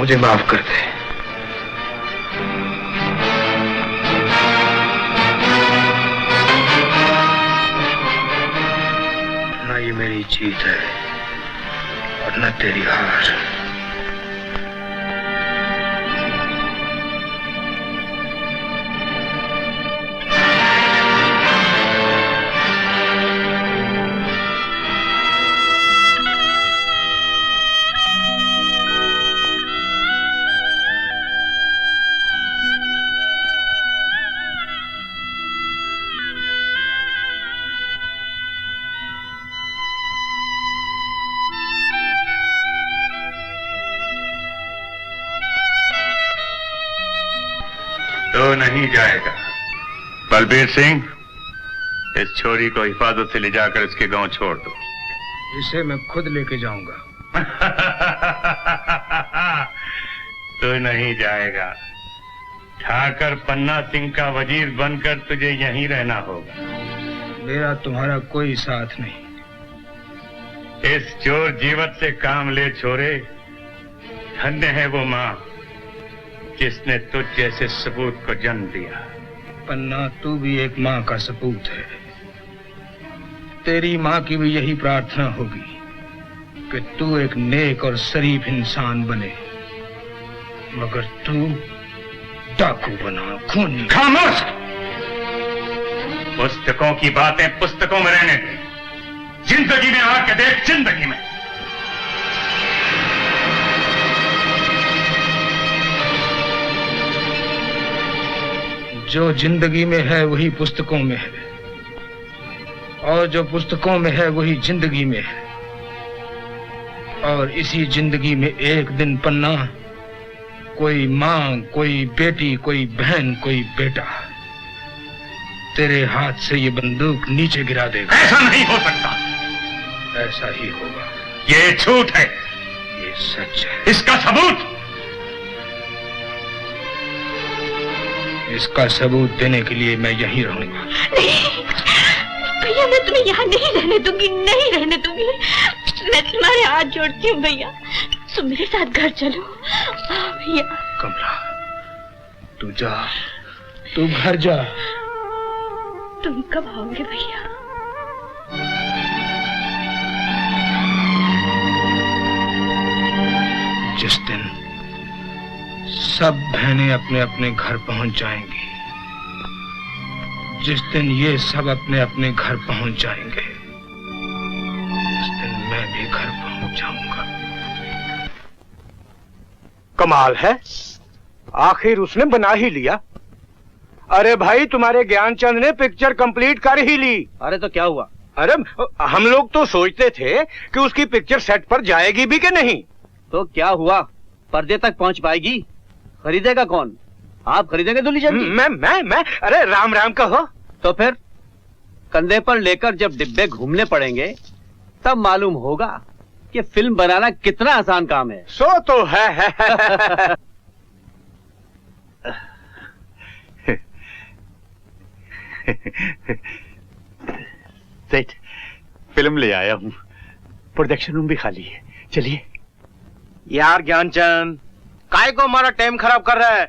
मुझे माफ कर दे। ना ये मेरी जीत है और न तेरी हार। तो नहीं जाएगा। बलबीर सिंह, इस छोरी को हिफाजत से ले जाकर इसके गांव छोड़ दो। इसे मैं खुद लेके जाऊंगा। तो नहीं जाएगा। ठाकर पन्ना सिंह का वजीर बनकर तुझे यहीं रहना होगा। मेरा तुम्हारा कोई साथ नहीं। इस चोर जीवत से काम ले छोरे। धन्य है वो माँ जिसने तुझ जैसे सपूत को जन्म दिया। पन्ना, तू भी एक माँ का सपूत है। तेरी माँ की भी यही प्रार्थना होगी कि तू एक नेक और शरीफ इंसान बने, मगर तू डाकू बना, खूनी। खामोश! पुस्तकों की बातें पुस्तकों में रहने दे। जिंदगी में आके देख, जिंदगी में। जो जिंदगी में है वही पुस्तकों में है, और जो पुस्तकों में है वही जिंदगी में है। और इसी जिंदगी में एक दिन पन्ना, कोई माँ, कोई बेटी, कोई बहन, कोई बेटा तेरे हाथ से ये बंदूक नीचे गिरा देगा। ऐसा नहीं हो सकता। ऐसा ही होगा। ये झूठ है। ये सच है। इसका सबूत? इसका सबूत देने के लिए मैं यहीं रहूंगा। नहीं भैया, मैं तुम्हें यहाँ नहीं रहने दूंगी, नहीं रहने दूंगी। मैं तुम्हारे हाथ जोड़ती हूँ भैया, तुम मेरे साथ घर चलो। भैया। कमला, तू जा, तू घर जा। तुम कब आओगे भैया? जिस दिन सब बहनें अपने अपने घर पहुंच जाएंगी, जिस दिन ये सब अपने अपने घर पहुंच जाएंगे, उस दिन मैं भी घर पहुंच जाऊंगा। कमाल है, आखिर उसने बना ही लिया। अरे भाई, तुम्हारे ज्ञानचंद ने पिक्चर कंप्लीट कर ही ली। अरे तो क्या हुआ? अरे हम लोग तो सोचते थे कि उसकी पिक्चर सेट पर जाएगी भी कि नहीं। तो क्या हुआ? पर्दे तक पहुंच पाएगी? खरीदेगा कौन? आप खरीदेंगे दुल्हन जी? मैं अरे राम राम कहो। तो फिर कंधे पर लेकर जब डिब्बे घूमने पड़ेंगे तब मालूम होगा कि फिल्म बनाना कितना आसान काम है। सो तो है। सेठ, फिल्म ले आया हूँ। प्रोडक्शन रूम भी खाली है, चलिए। यार ज्ञानचंद, काय को हमारा टाइम खराब कर रहा है?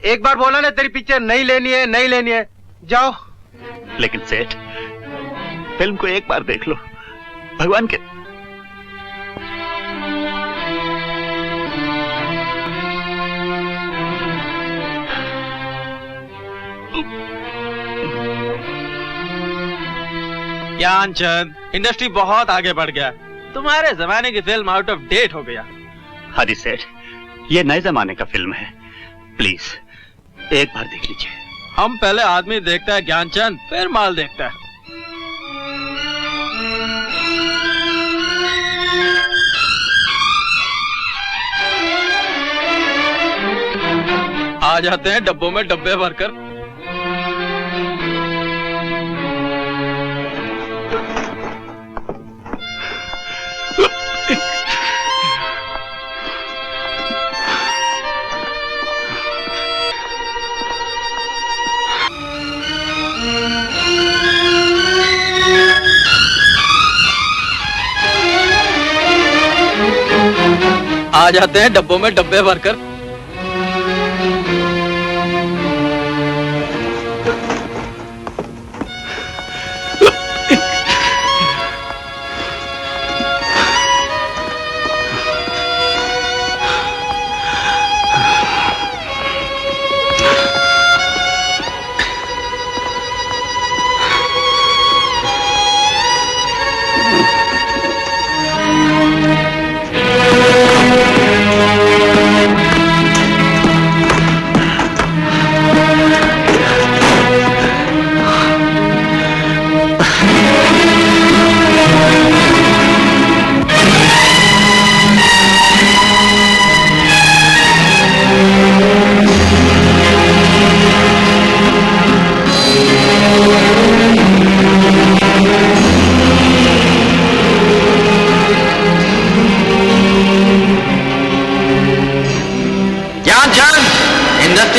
एक बार बोला ना तेरी पिक्चर नहीं लेनी है, नहीं लेनी है, जाओ। लेकिन सेठ, फिल्म को एक बार देख लो, भगवान के। ज्ञानचंद, इंडस्ट्री बहुत आगे बढ़ गया। तुम्हारे जमाने की फिल्म आउट ऑफ डेट हो गया। हरी सेठ, ये नए जमाने का फिल्म है, प्लीज एक बार देख लीजिए। हम पहले आदमी देखता है ज्ञानचंद, फिर माल देखता है। आ जाते हैं डब्बों में डब्बे भरकर। आ जाते हैं डब्बों में डब्बे भरकर।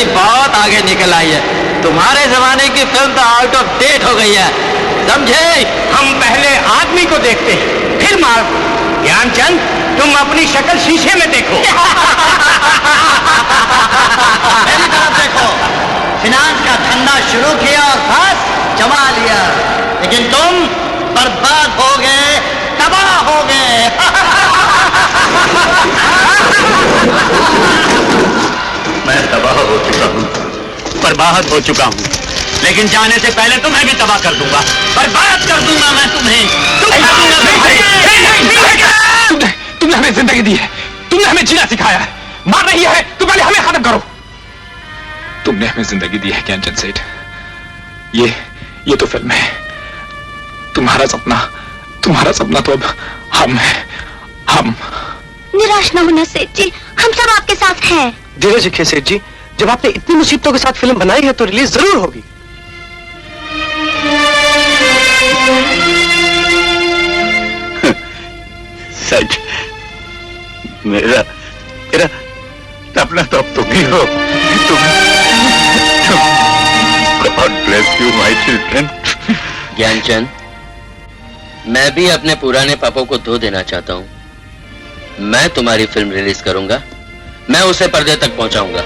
बहुत आगे निकल आई है। तुम्हारे जमाने की फिल्म तो आउट ऑफ डेट हो गई है, समझे? हम पहले आदमी को देखते हैं फिर माल। ज्ञानचंद, तुम अपनी शक्ल शीशे में देखो। मेरी तरफ देखो। फिनांस का धंधा शुरू किया और बस जमा लिया, लेकिन तुम बर्बाद हो गए, तबाह हो गए। मैं तबाह हो चुका हूँ, बर्बाद हो चुका हूँ, लेकिन जाने से पहले तुम्हें भी तबाह कर दूंगा, बर्बाद कर दूंगा मैं तुम्हें। तुमने हमें जिंदगी दी है, तुमने हमें जीना सिखाया है, मार रही है तो पहले हमें खत्म करो। तुमने हमें जिंदगी दी है ज्ञानचंद सेठ, ये तो फिल्म है। तुम्हारा सपना तो अब हम हैं। हम निराश न होना सेठ जी, हम सब आपके साथ हैं। धीरज रखिए सेठ जी, जब आपने इतनी मुसीबतों के साथ फिल्म बनाई है तो रिलीज जरूर होगी। सच, मेरा सपना तो अब तुम ही हो। God bless you, my children. Gyanchand, मैं भी अपने पुराने पापों को धो देना चाहता हूँ। मैं तुम्हारी फिल्म रिलीज करूंगा, मैं उसे पर्दे तक पहुंचाऊंगा।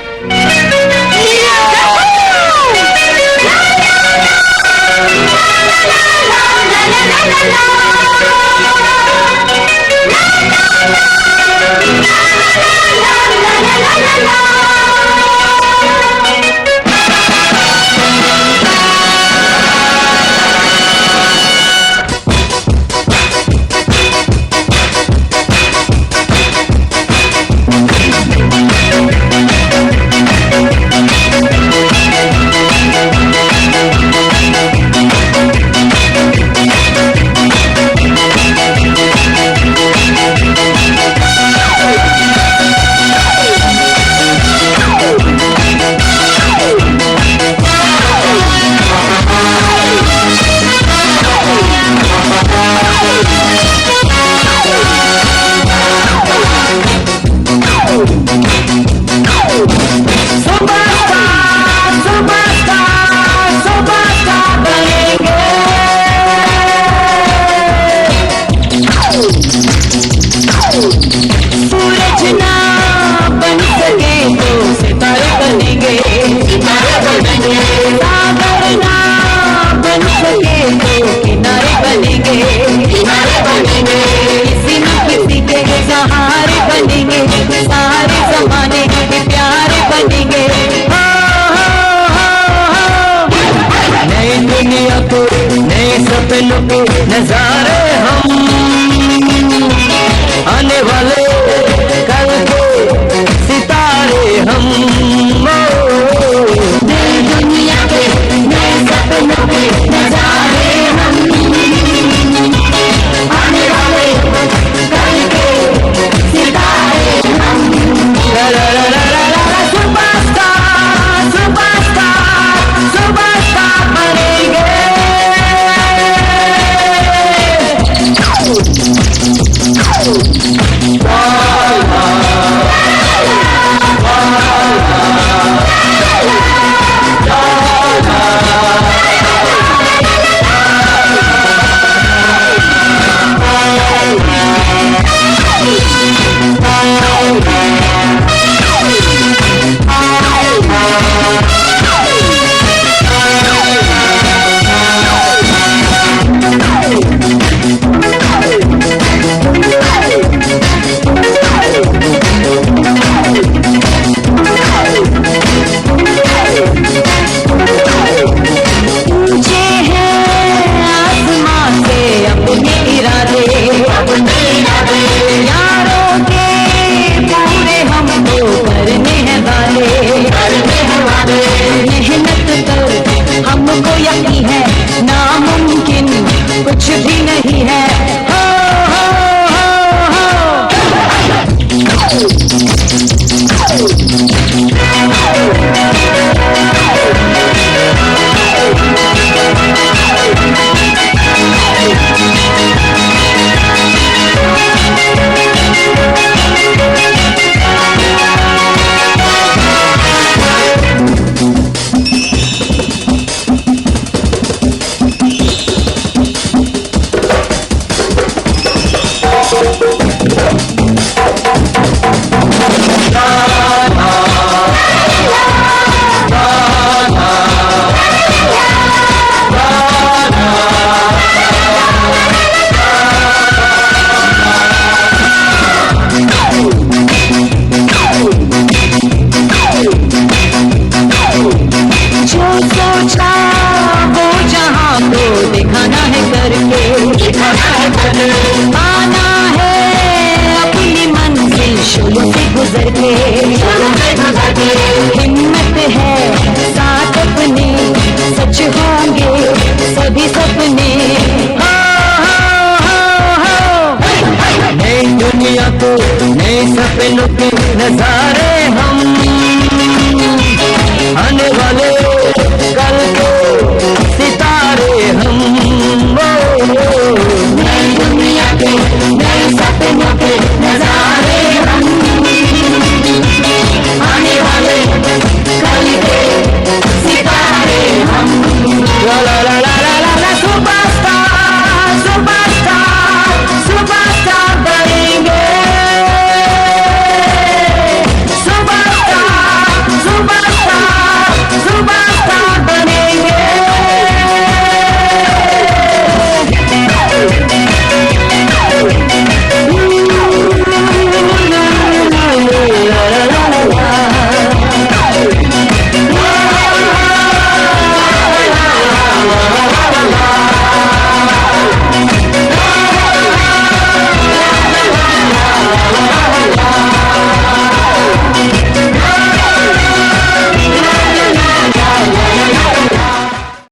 नजारे